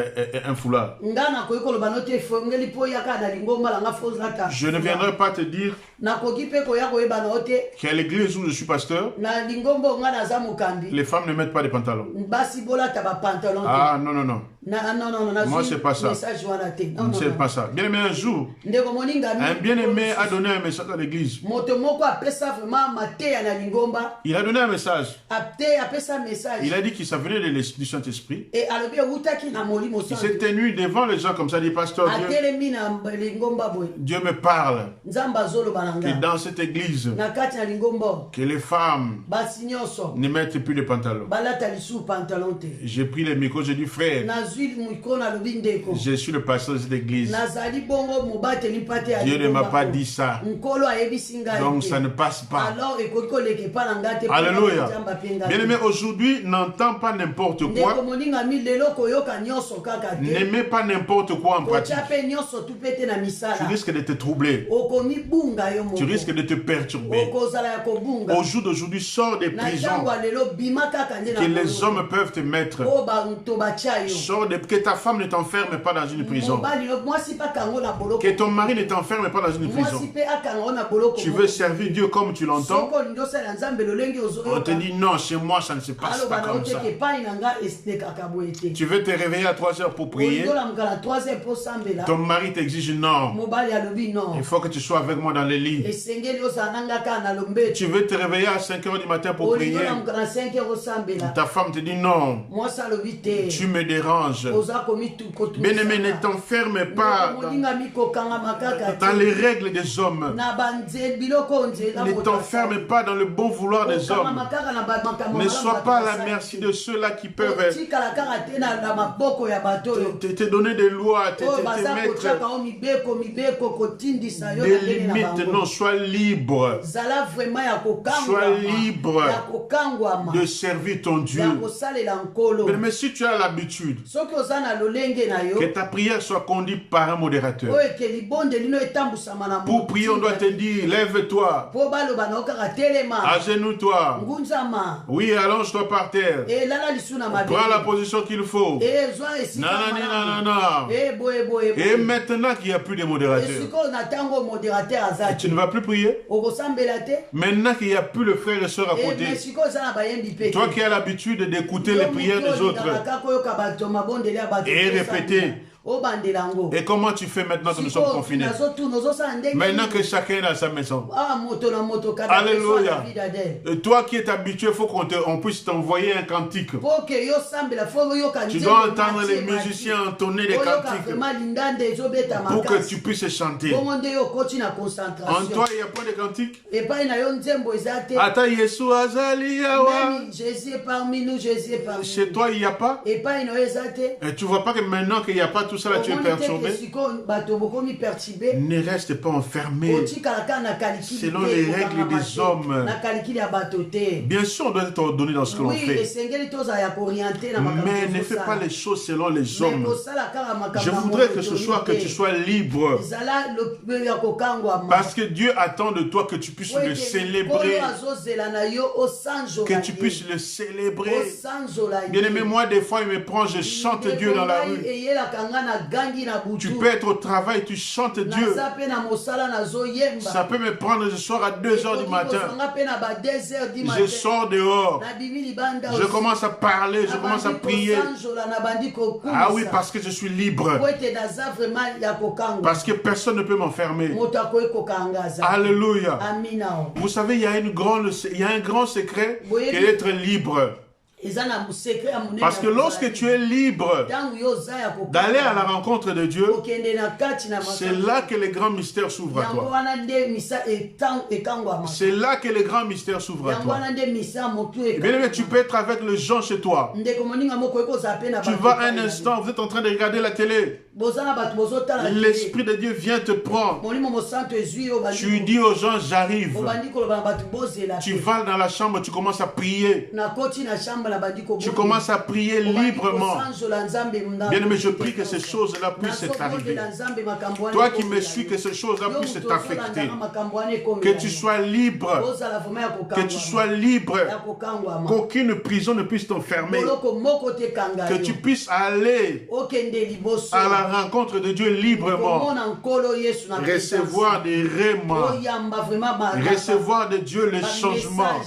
un foulard. nga nakoki koloba no te efongeli mpo oyaka na lingomba langa fozlaka Je ne viendrai pas te dire nakoki mpe koya koyeba na yo te qu'à l'église où je suis pasteur, na lingomba nga naza mokambi les femmes ne mettent pas de pantalons. basi bolata bapantalon te Ah, non, non, non. non Moi, c'est pas ça. message wana te non C'est pas ça. Bien aimé, un jour, ndeko moningami un bien-aimé a donné un message à l'église. moto moko apesa vraiment mateya na lingomba Il a donné un message. apesa message Il a dit qu'il ça venait du Saint-Esprit. et alobi ewutaki na molimo Il s'est tenu devant les gens comme ça, il dit, pasteur, atelemi na lingomba boye Dieu me parle nzambe azoloba na que nga dans cette église, na kati na lingomba que les femmes basi nyonso ne mettent plus de pantalons. balata lisusu pantalon te J'ai pris le micro, j'ai dit, frère, nazwi mikro nalobi ndeko je suis le pasteur de cette église. nazali bongo mobateli mpa te ya Dieu ne m'a lingomba pas ko. dit ça. nkolo ayebisi ngai Donc te. ça ne passe pas. alors ekoki koleka epa na nga te mpo Alléluia. nzambe ape ngai Bien te. aimé, aujourd'hui, n'entends pas n'importe ndeko quoi. moningami lelo koyoka nyonso kaka te N'aimez pas n'importe quoi en pratique. kotya mpe nyonso tu mpe te na Tu misala risques de te troubler. okomibunga yo Tu moko risques de te perturber. okozala ya kobunga Au jour d'aujourd'hui, sors des na prisons ntango ya lelo bima kaka nde que les hommes peuvent te mettre. oyo bato batya yo Sors que ta femme ne t'enferme pas dans une prison. mobali yo mwasi mpe akango na boloko Que ton mari ne t'enferme pas dans une mwasi prison. mpe akango na boloko Tu veux servir Dieu comme tu l'entends. soko olingi osala nzambe lolenge On te ozoyoka dit non, chez moi ça ne se passe aloba pas na yo comme ça. teke epai na nga esekaka boye te Tu veux te réveiller à 3 heures pour prier. olingolamka na 3 heures mpo osambela Ton mari t'exige non. mobali alobi non Il faut que tu sois avec moi dans les lits. esengeli ozala na nga kaka na lombeto Tu veux te réveiller à 5 heures du matin pour prier. olingolamka na 5 heures osambela Ta femme te dit non. mwasi alobi te Tu me déranges. oza Bien-aimé, ne t'enferme pas molingami kokangama kaka dans les règles des hommes. na biloko nzela Ne t'enferme pas dans le bon vouloir des hommes. Ne sois pas à la merci de ceux-là qui peuvent tikala kaka te na maboko ya bato oyo te donner des lois, te oyo baza mettre kotiaka o mibeko kotindisa yo des na ndenge na limites. bango Non, sois libre zala vraiment ya Sois libre ya kokangwama de servir ton Dieu. ya kosalela nkolo Mais si tu as l'habitude soki oza na lolenge na yo que ta prière soit conduite par un modérateur. oyo eke libondeli no etambusama na Pour prier, on doit te dire, lève-toi, mpo baloba na yo kaka telema agenouille-toi. ngunzama Oui, allonge-toi par terre. elala lisu na Prends la mabele position qu'il faut. ezwa esika Nanani, malamu nanana. boye Et maintenant qu'il n'y a plus de modérateur, esikoyo na ntango modérateur aza tu te ne vas plus prier. okosambela te Maintenant qu'il n'y a plus le frère et soeur à côté, mais sikoyo oza na bayembi mpe toi qui as l'habitude d'écouter les prières des autres kaka koyoka bato mabondeli ya bato et répéter, Et comment tu fais maintenant que nous sommes confinés? Maintenant que chacun est dans sa maison. Alléluia. Toi qui es habitué, il faut qu'on puisse t'envoyer un cantique. Tu dois entendre les musiciens entonner des cantiques pour que tu puisses chanter. En toi, il n'y a pas de cantique. Attends, Yesu Azali Yawa. Jésus est parmi nous, Jésus est parmi nous. Chez toi, il n'y a pas. Et tu ne vois pas que maintenant qu'il n'y a pas tout ça, là, tu es perturbé. Ne reste pas enfermé selon les règles des hommes. Bien sûr, on doit être ordonné dans ce que l'on fait. Mais ne fais pas les choses selon les hommes. Je voudrais que ce soit que tu sois libre. Parce que Dieu attend de toi que tu puisses le célébrer. Que tu puisses le célébrer. Bien aimé, moi, des fois, il me prend, je chante Dieu dans la rue. Tu peux être au travail, tu chantes Dieu. Ça peut me prendre, je sors à 2 h du matin. Je sors dehors. Je commence à parler, je commence à prier. Ah oui, parce que je suis libre. Parce que personne ne peut m'enfermer. Alléluia. Vous savez, il y a un grand secret qui est d'être libre. Parce que lorsque tu es libre d'aller à la rencontre de Dieu, c'est là que les grands mystères s'ouvrent à toi. C'est là que les grands mystères s'ouvrent à toi. Bien aimé, tu peux être avec les gens chez toi. Tu vas un instant, vous êtes en train de regarder la télé. L'Esprit de Dieu vient te prendre. Tu dis aux gens, j'arrive. Tu vas dans la chambre, tu commences à prier. Tu commences à prier librement. Bien aimé, je prie que ces choses-là puissent t'arriver. Toi qui me suis, que ces choses-là puissent t'affecter. Que tu sois libre. Que tu sois libre. Qu'aucune prison ne puisse t'enfermer. Que tu puisses aller à la rencontre de Dieu librement. Recevoir des rémans. Recevoir de Dieu les changements.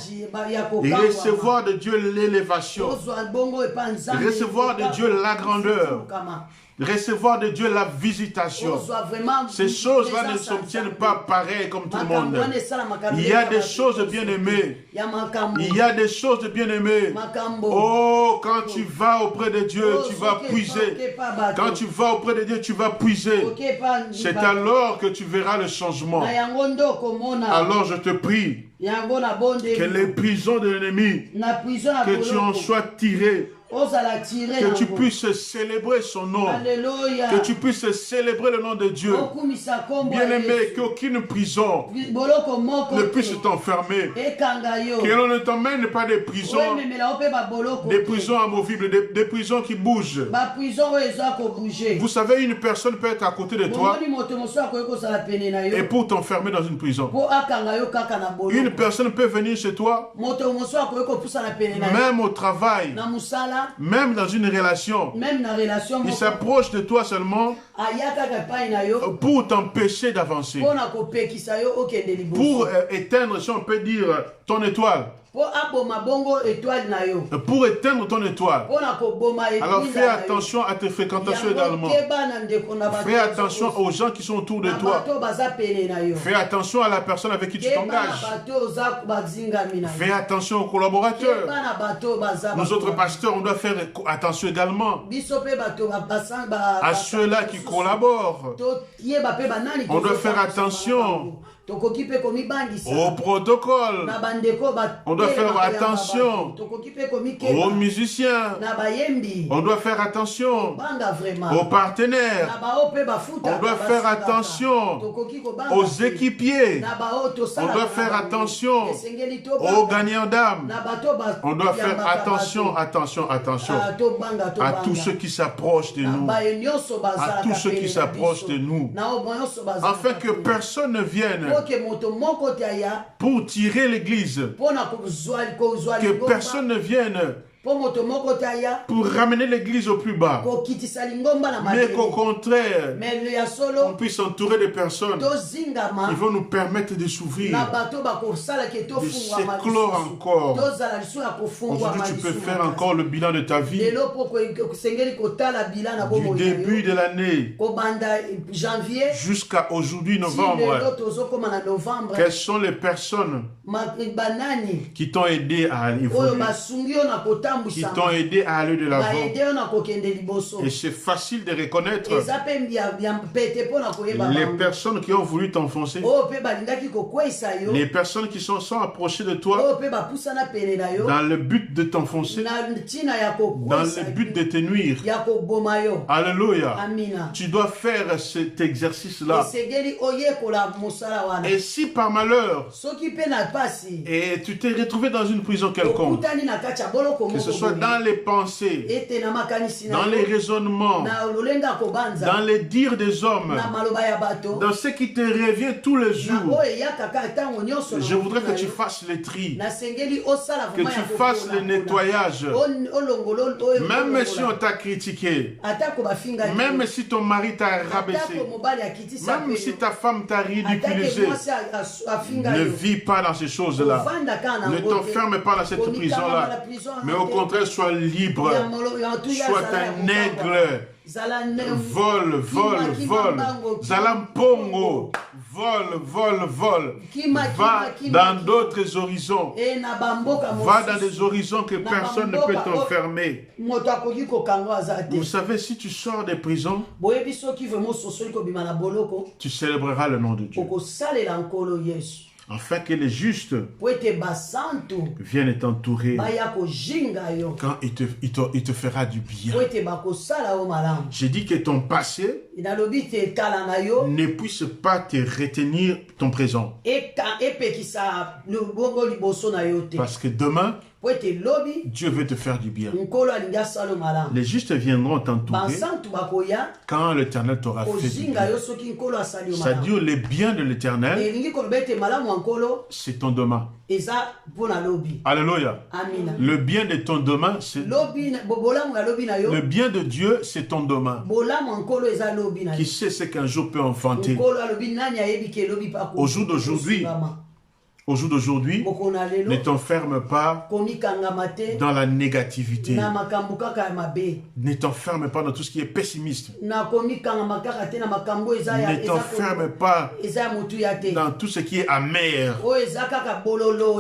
Recevoir de Dieu l'élévation. Recevoir de Dieu la grandeur. Recevoir de Dieu la visitation. Ces choses-là ne s'obtiennent pas pareil comme tout le monde. Il y a des choses bien aimées. Il y a des choses bien aimées. Oh, quand tu vas auprès de Dieu, tu vas puiser. Quand tu vas auprès de Dieu, tu vas puiser. C'est alors que tu verras le changement. Alors je te prie que les prisons de l'ennemi, que tu en sois tiré. Que tu puisses célébrer son nom. Alléluia. Que tu puisses célébrer le nom de Dieu. Bien aimé, qu'aucune prison ne puisse t'enfermer. Que l'on ne t'emmène pas des prisons. Des prisons amovibles, des prisons qui bougent. Vous savez, une personne peut être à côté de toi et pour t'enfermer dans une prison. Une personne peut venir chez toi, même au travail, même dans une relation, il s'approche de toi seulement pour t'empêcher d'avancer, pour éteindre, si on peut dire, ton étoile. Pour éteindre ton étoile. Alors fais attention à tes fréquentations également. Fais attention aux gens qui sont autour de toi. Fais attention à la personne avec qui tu t'engages. Fais attention aux collaborateurs. Nous autres pasteurs, on doit faire attention également à ceux-là qui collaborent. On doit faire attention au protocole. On doit faire attention aux musiciens. On doit faire attention aux partenaires. On doit faire attention aux équipiers. On doit faire attention aux gagnants d'âme. On doit faire attention à tous ceux qui s'approchent de nous. À tous ceux qui s'approchent de nous. Afin que personne ne vienne pour tirer l'église. Que personne ne vienne pour ramener l'église au plus bas. Mais qu'au contraire, on puisse entourer des personnes qui vont nous permettre de s'ouvrir, de s'éclore encore. Aujourd'hui, tu peux faire encore le bilan de ta vie. Du début de l'année jusqu'à aujourd'hui, novembre. Quelles sont les personnes qui t'ont aidé à évoluer, qui t'ont aidé à aller de l'avant? Et c'est facile de reconnaître les personnes qui ont voulu t'enfoncer, les personnes qui sont approchées de toi dans le but de t'enfoncer, dans le but de te nuire. Alléluia. Tu dois faire cet exercice-là. Et si par malheur, et tu t'es retrouvé dans une prison quelconque, que ce soit dans les pensées, dans les raisonnements, dans les dires des hommes, dans ce qui te revient tous les jours, je voudrais que tu fasses le tri, que tu fasses le nettoyage. Même si on t'a critiqué, même si ton mari t'a rabaissé, même si ta femme t'a ridiculisé, ne vis pas dans ces choses-là. Ne t'enferme pas dans cette prison-là. Mais au contraire, sois libre. Sois un aigle. Vol. Zalampongo. Vol. Va dans d'autres horizons. Va dans des horizons que personne ne peut t'enfermer. Vous savez, si tu sors des prisons, tu célébreras le nom de Dieu. Afin que les justes viennent t'entourer quand il te fera du bien. J'ai dit que ton passé ne puisse pas te retenir ton présent. Parce que demain, Dieu veut te faire du bien. Les justes viendront t'entourer quand l'Éternel t'aura fait du bien. C'est-à-dire le bien de l'Éternel, c'est ton demain. Alléluia. Le bien de ton demain, c'est le bien de Dieu, c'est ton demain. Qui sait ce qu'un jour peut enfanter? Au jour d'aujourd'hui, ne t'enferme pas dans la négativité. Ne t'enferme pas dans tout ce qui est pessimiste. Ne t'enferme pas dans tout ce qui est amer.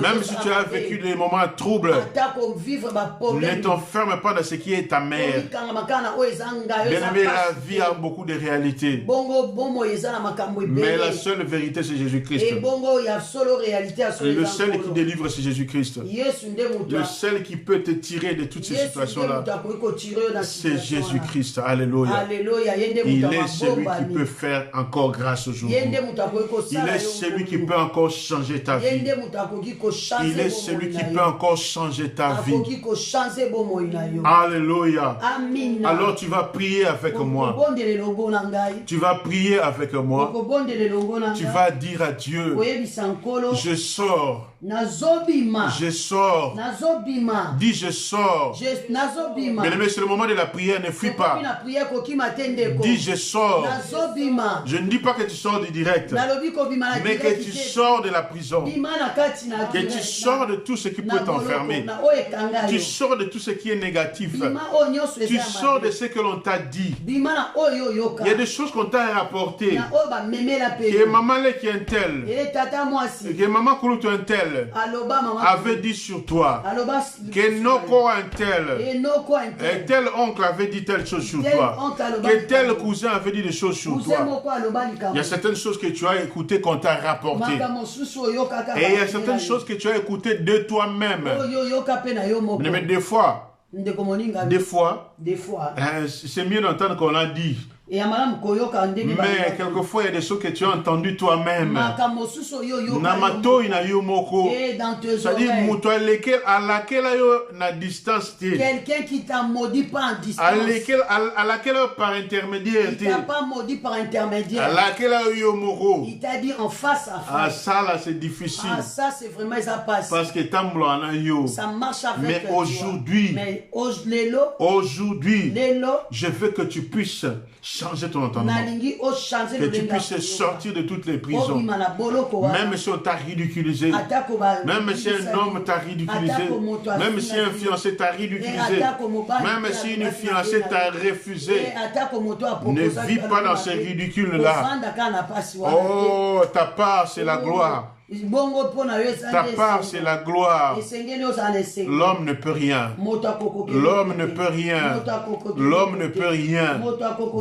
Même si tu as vécu des moments troubles, ne t'enferme pas dans ce qui est amer. Bien-aimé, la vie a beaucoup de réalités. Mais la seule vérité, c'est Jésus-Christ. Le seul qui délivre, c'est Jésus-Christ. Le seul qui peut te tirer de toutes ces situations-là, c'est Jésus-Christ. Alléluia. Il est celui qui peut faire encore grâce aujourd'hui. Il est celui qui peut encore changer ta vie. Il est celui qui peut encore changer ta vie. Alléluia. Alors tu vas prier avec moi. Tu vas prier avec moi. Tu vas dire à Dieu, je sors. Je sors. Dis je sors. Bien-aimé, c'est le moment de la prière, ne fuis pas. Dis je sors. Je ne dis pas que tu sors du direct, mais que tu sors de la prison. Que tu sors de tout ce qui peut t'enfermer. Tu sors de tout ce qui est négatif. Tu sors de ce que l'on t'a dit. Il y a des choses qu'on t'a rapportées. Que maman qui est un tel. Que maman Kouloutou un tel avait dit sur toi. Que Noko un tel. Et tel oncle avait dit telle chose sur toi. Que tel cousin avait dit des choses sur toi. Il y a certaines choses que tu as écoutées qu'on t'a rapportées. Et il y a certaines choses que tu as écoutées de toi-même. Mais des fois, des fois. C'est mieux d'entendre qu'on a dit. Mais quelquefois, il y a des choses que tu as entendues toi-même. Namato inayomoko. C'est-à-dire, à laquelle na distance. Quelqu'un qui t'a maudit pas en distance. À laquelle par intermédiaire. Il t'a pas maudit par intermédiaire. À laquelle il t'a dit en face à face. Ah, ça là, c'est difficile. Ah, ça c'est vraiment ça passe. Parce que ça marche avec. Mais aujourd'hui, je veux que tu puisses changer ton entendement. Que tu puisses sortir de toutes les prisons. Même si on t'a ridiculisé, même si un homme t'a ridiculisé, même si un fiancé t'a ridiculisé, même si une fiancée t'a refusé, ne vis pas dans ces ridicules-là. Oh, ta part, c'est la gloire. Ta part, c'est la gloire. L'homme ne peut rien. L'homme ne peut rien. L'homme ne peut rien.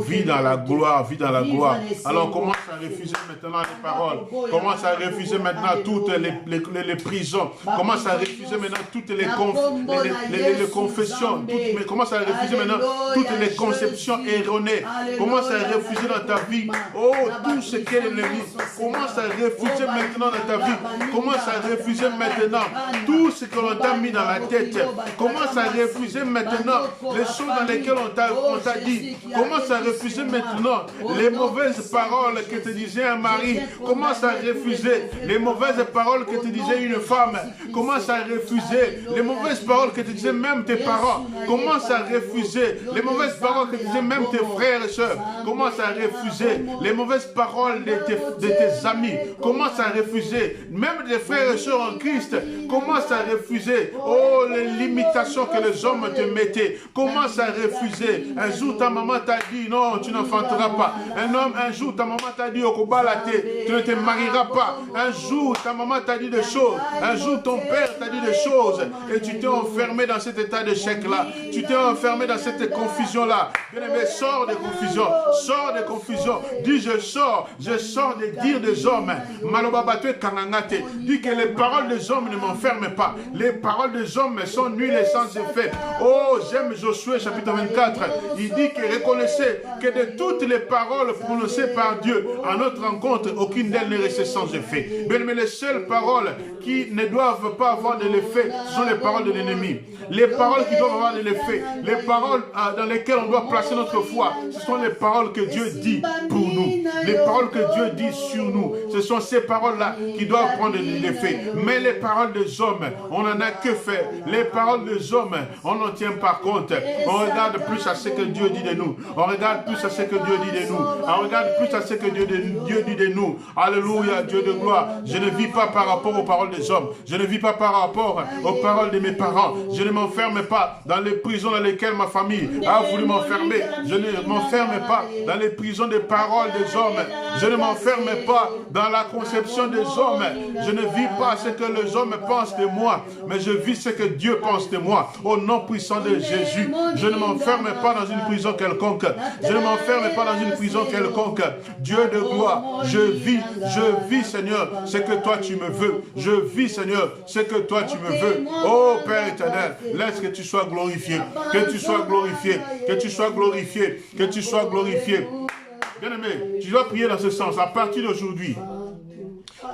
Vis dans la gloire, vis dans la gloire. Alors commence à refuser maintenant les paroles. Commence à refuser maintenant toutes les prisons. Commence à refuser maintenant toutes les confessions. Commence à refuser maintenant toutes les conceptions erronées. Commence à refuser dans ta vie. Oh, tout ce qu'est l'ennemi. Commence à refuser maintenant dans ta vie. Commence à refuser maintenant tout ce que l'on t'a mis dans la tête. Commence à refuser maintenant les choses dans lesquelles on t'a dit. Commence à refuser maintenant les mauvaises paroles que te disait un mari. Commence à refuser les mauvaises paroles que te disait une femme. Commence à refuser les mauvaises paroles que te disaient même tes parents. Commence à refuser les mauvaises paroles que te disaient même tes frères et sœurs. Commence à refuser les mauvaises paroles de tes amis. Commence à refuser même des frères et sœurs en Christ. Commence à refuser les limitations que les hommes te mettaient. Commence à refuser. Un jour ta maman t'a dit non, tu n'enfanteras pas. Un jour ta maman t'a dit tu ne te marieras pas. Un jour ta maman t'a dit des choses. Un jour ton père t'a dit des choses. Et tu t'es enfermé dans cet état d'échec là. Tu t'es enfermé dans cette confusion là. Bien-aimé, sors de confusion. Sors de confusion. Dis je sors des dires des hommes. Malobabatwe Kanangate. Dis que les paroles des hommes ne m'enferment pas. Les paroles des hommes sont nulles et sans effet. Oh, j'aime Josué chapitre 24. Il dit que reconnaissez que de toutes les paroles prononcées par Dieu à notre rencontre, aucune d'elles n'est restée sans effet. Mais les seules paroles qui ne doivent pas avoir de l'effet, ce sont les paroles de l'ennemi. Les paroles qui doivent avoir de l'effet, les paroles dans lesquelles on doit placer notre foi, ce sont les paroles que Dieu dit pour nous. Les paroles que Dieu dit sur nous. Ce sont ces paroles-là qui doivent prendre de l'effet. Mais les paroles des hommes, on n'en a que faire. Les paroles des hommes, on n'en tient pas compte. On regarde plus à ce que Dieu dit de nous. On regarde plus à ce que Dieu dit de nous. On regarde plus à ce que Dieu dit de nous. Alléluia, Dieu de gloire. Je ne vis pas par rapport aux paroles des hommes. Je ne vis pas par rapport aux paroles de mes parents. Je ne m'enferme pas dans les prisons dans lesquelles ma famille a voulu m'enfermer. Je ne m'enferme pas dans les prisons des paroles des hommes. Je ne m'enferme pas dans la conception des hommes. Je ne vis pas ce que les hommes pensent de moi, mais je vis ce que Dieu pense de moi. Au nom puissant de Jésus, je ne m'enferme pas dans une prison quelconque. Je ne m'enferme pas dans une prison quelconque. Dieu de gloire, je vis, Seigneur, ce que toi tu me veux. Je vis, Seigneur, ce que toi tu me veux. Oh Père éternel, laisse que tu sois glorifié, que tu sois glorifié, que tu sois glorifié, que tu sois glorifié. Bien-aimé, tu dois prier dans ce sens. À partir d'aujourd'hui,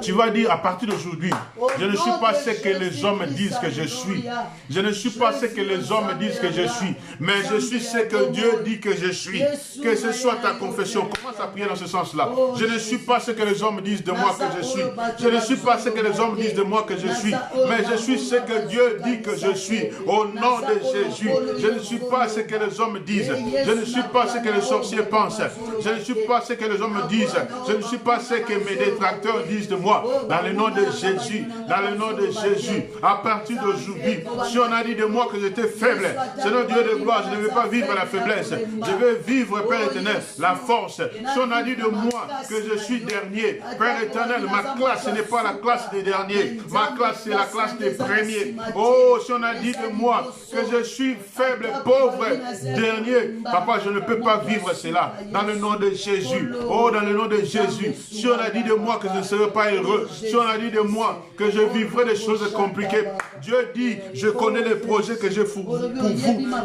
tu vas dire à partir d'aujourd'hui, je ne suis pas ce que les hommes disent que je suis. Je ne suis pas ce que les hommes disent que je suis. Mais je suis ce que Dieu dit que je suis. Que ce soit ta confession. Commence à prier dans ce sens-là. Je ne suis pas ce que les hommes disent de moi que je suis. Je ne suis pas ce que les hommes disent de moi que je suis. Mais je suis ce que Dieu dit que je suis. Au nom de Jésus. Je ne suis pas ce que les hommes disent. Je ne suis pas ce que les sorciers pensent. Je ne suis pas ce que les hommes disent. Je ne suis pas ce que mes détracteurs disent de moi. Dans le nom de Jésus, dans le nom de Jésus, à partir d'aujourd'hui, si on a dit de moi que j'étais faible, Seigneur Dieu de gloire, je ne veux pas vivre la faiblesse, je veux vivre, Père éternel, la force. Si on a dit de moi que je suis dernier, Père éternel, ma classe, ce n'est pas la classe des derniers, ma classe, c'est la classe des premiers. Oh, si on a dit de moi que je suis faible, pauvre, dernier, papa, je ne peux pas vivre cela. Dans le nom de Jésus, oh, dans le nom de Jésus, si on a dit de moi que je ne serai pas pas heureux, si on a dit de moi que je vivrai des choses compliquées, Dieu dit, je connais les projets que j'ai pour vous,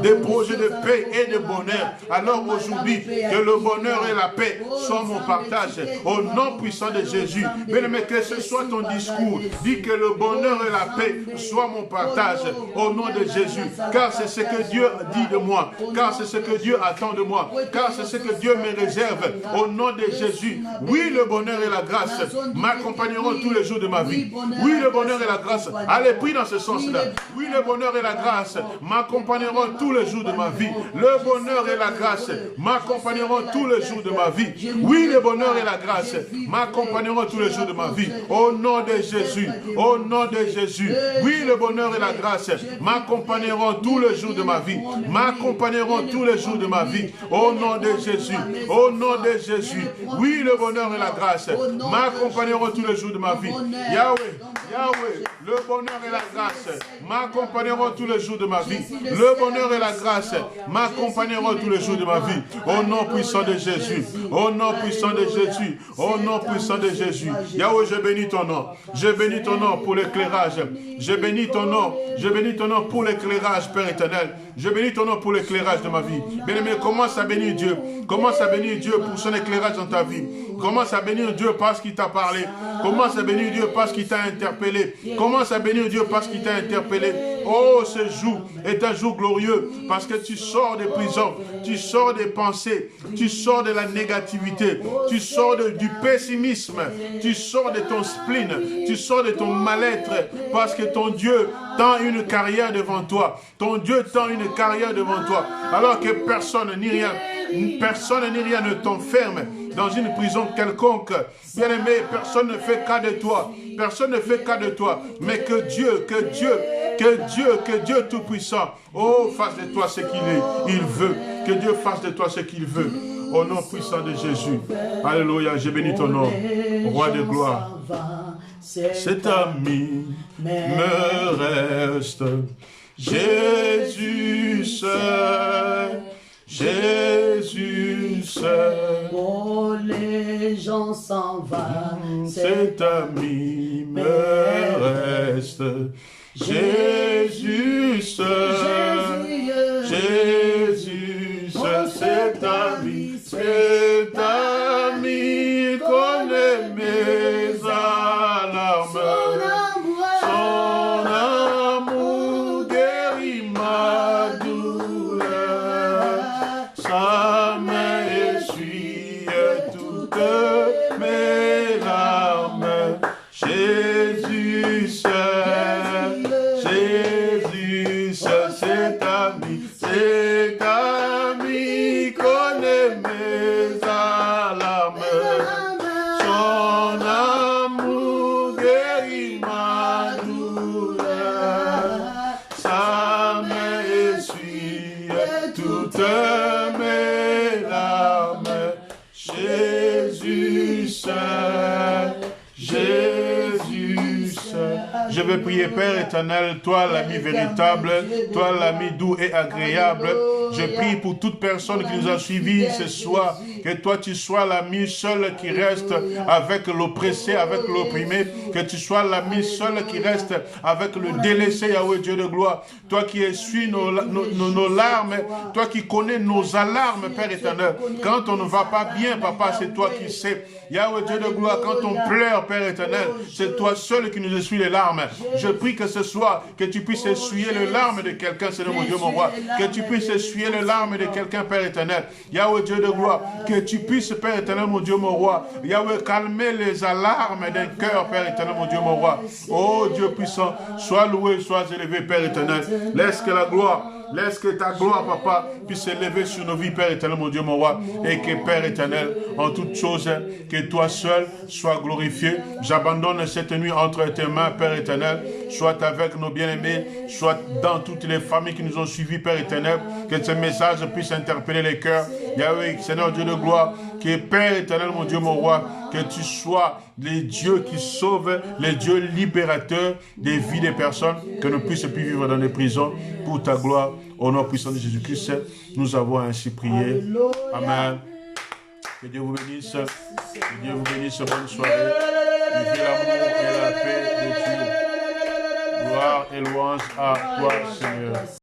des projets de paix et de bonheur. Alors aujourd'hui, que le bonheur et la paix soient mon partage. Au nom puissant de Jésus, bien-aimé, que ce soit ton discours. Dis que le bonheur et la paix soient mon partage. Au nom de Jésus. Car c'est ce que Dieu dit de moi. Car c'est ce que Dieu attend de moi. Car c'est ce que Dieu me réserve. Au nom de Jésus. Oui, le bonheur et la grâce m'accompagneront tous les jours de ma vie. Oui, le bonheur et la grâce. Allez, prie dans ce sens-là. Oui, le bonheur et la grâce m'accompagneront tous les jours de ma vie. Le bonheur et la grâce m'accompagneront tous les jours de ma vie. Oui, le bonheur et la grâce m'accompagneront tous les jours de ma vie. Au nom de Jésus. Au nom de Jésus. Oui, le bonheur et la grâce m'accompagneront tous les jours de ma vie. M'accompagneront tous les jours de ma vie. Au nom de Jésus. Au nom de Jésus. Oui, le bonheur et la grâce m'accompagneront tous les jours de ma vie. Yahweh, Yahweh, le bonheur et la grâce m'accompagneront tous les jours de ma vie. Le bonheur et la grâce m'accompagneront tous les jours de ma vie. Au nom puissant de Jésus. Au nom puissant de Jésus. Au nom puissant de Jésus. Yahweh, je bénis ton nom. Je bénis ton nom pour l'éclairage. Je bénis ton nom. Je bénis ton nom pour l'éclairage, Père éternel. Je bénis ton nom pour l'éclairage de ma vie. Bien-aimé, commence à bénir Dieu. Commence à bénir Dieu pour son éclairage dans ta vie. Commence à bénir Dieu parce qu'il t'a parlé. Commence à bénir Dieu parce qu'il t'a interpellé. Commence à bénir Dieu parce qu'il t'a interpellé. Oh, ce jour est un jour glorieux parce que tu sors des prisons, tu sors des pensées, tu sors de la négativité, tu sors du pessimisme, tu sors de ton spleen, tu sors de ton mal-être parce que ton Dieu tend une carrière devant toi. Ton Dieu tend une carrière devant toi. Alors que personne ni rien ne t'enferme dans une prison quelconque. Bien-aimé, personne ne fait cas de toi. Personne ne fait cas de toi. Mais que Dieu Tout-Puissant, oh, fasse de toi ce qu'il veut. Que Dieu fasse de toi ce qu'il veut. Au nom puissant de Jésus. Alléluia, je bénis ton nom, Roi de gloire. Cet ami me reste. Jésus seul. Jésus seul. Oh, les gens s'en vont. Cet ami me reste. Jésus seul. Jésus seul. Cet ami connaît mes alarmes. Son amour guérit ma douleur. Sa main essuie toutes mes larmes. Jésus seul, Jésus seul, cet ami connaît mes alarmes. Son amour guérit ma douleur. Sa main essuie toutes mes larmes. Jésus seul, Jésus seul. Je vais prier, Père éternel, toi l'ami véritable, toi l'ami doux et agréable. Je prie pour toute personne qui nous a suivis ce soir, que toi tu sois l'ami seul qui reste avec l'oppressé, avec l'opprimé, que tu sois l'ami seul qui reste avec le délaissé, Yahweh Dieu de gloire. Toi qui essuies nos larmes, toi qui connais nos alarmes, Père éternel. Quand on ne va pas bien, Papa, c'est toi qui sais. Yahweh Dieu de gloire, quand on pleure, Père éternel, c'est toi seul qui nous essuie les larmes. Je prie que ce soir, que tu puisses essuyer les larmes de quelqu'un, Seigneur mon Dieu, mon roi. Que tu puisses essuyer les larmes de quelqu'un, Père éternel. Yahweh Dieu de gloire, que tu puisses, Père éternel, mon Dieu, mon roi. Yahweh, calmer les alarmes d'un cœur, Père éternel, mon Dieu, mon roi. Oh Dieu puissant, sois loué, sois élevé, Père éternel. Laisse que la gloire, laisse que ta gloire, Papa, puisse s'élever sur nos vies, Père éternel, mon Dieu, mon roi. Et que, Père éternel, en toutes choses, que toi seul sois glorifié. J'abandonne cette nuit entre tes mains, Père éternel. Soit avec nos bien-aimés, soit dans toutes les familles qui nous ont suivis, Père éternel. Que ce message puisse interpeller les cœurs. Yahweh, Seigneur Dieu de gloire, que Père éternel, mon Dieu, mon roi, que tu sois les dieux qui sauvent, les dieux libérateurs des vies des personnes, que nous puissions plus vivre dans les prisons pour ta gloire. Au nom puissant de Jésus-Christ, nous avons ainsi prié. Amen. Que Dieu vous bénisse. Que Dieu vous bénisse. Bonne soirée. Vivez l'amour et la paix de Dieu. Gloire et louange à toi, Seigneur.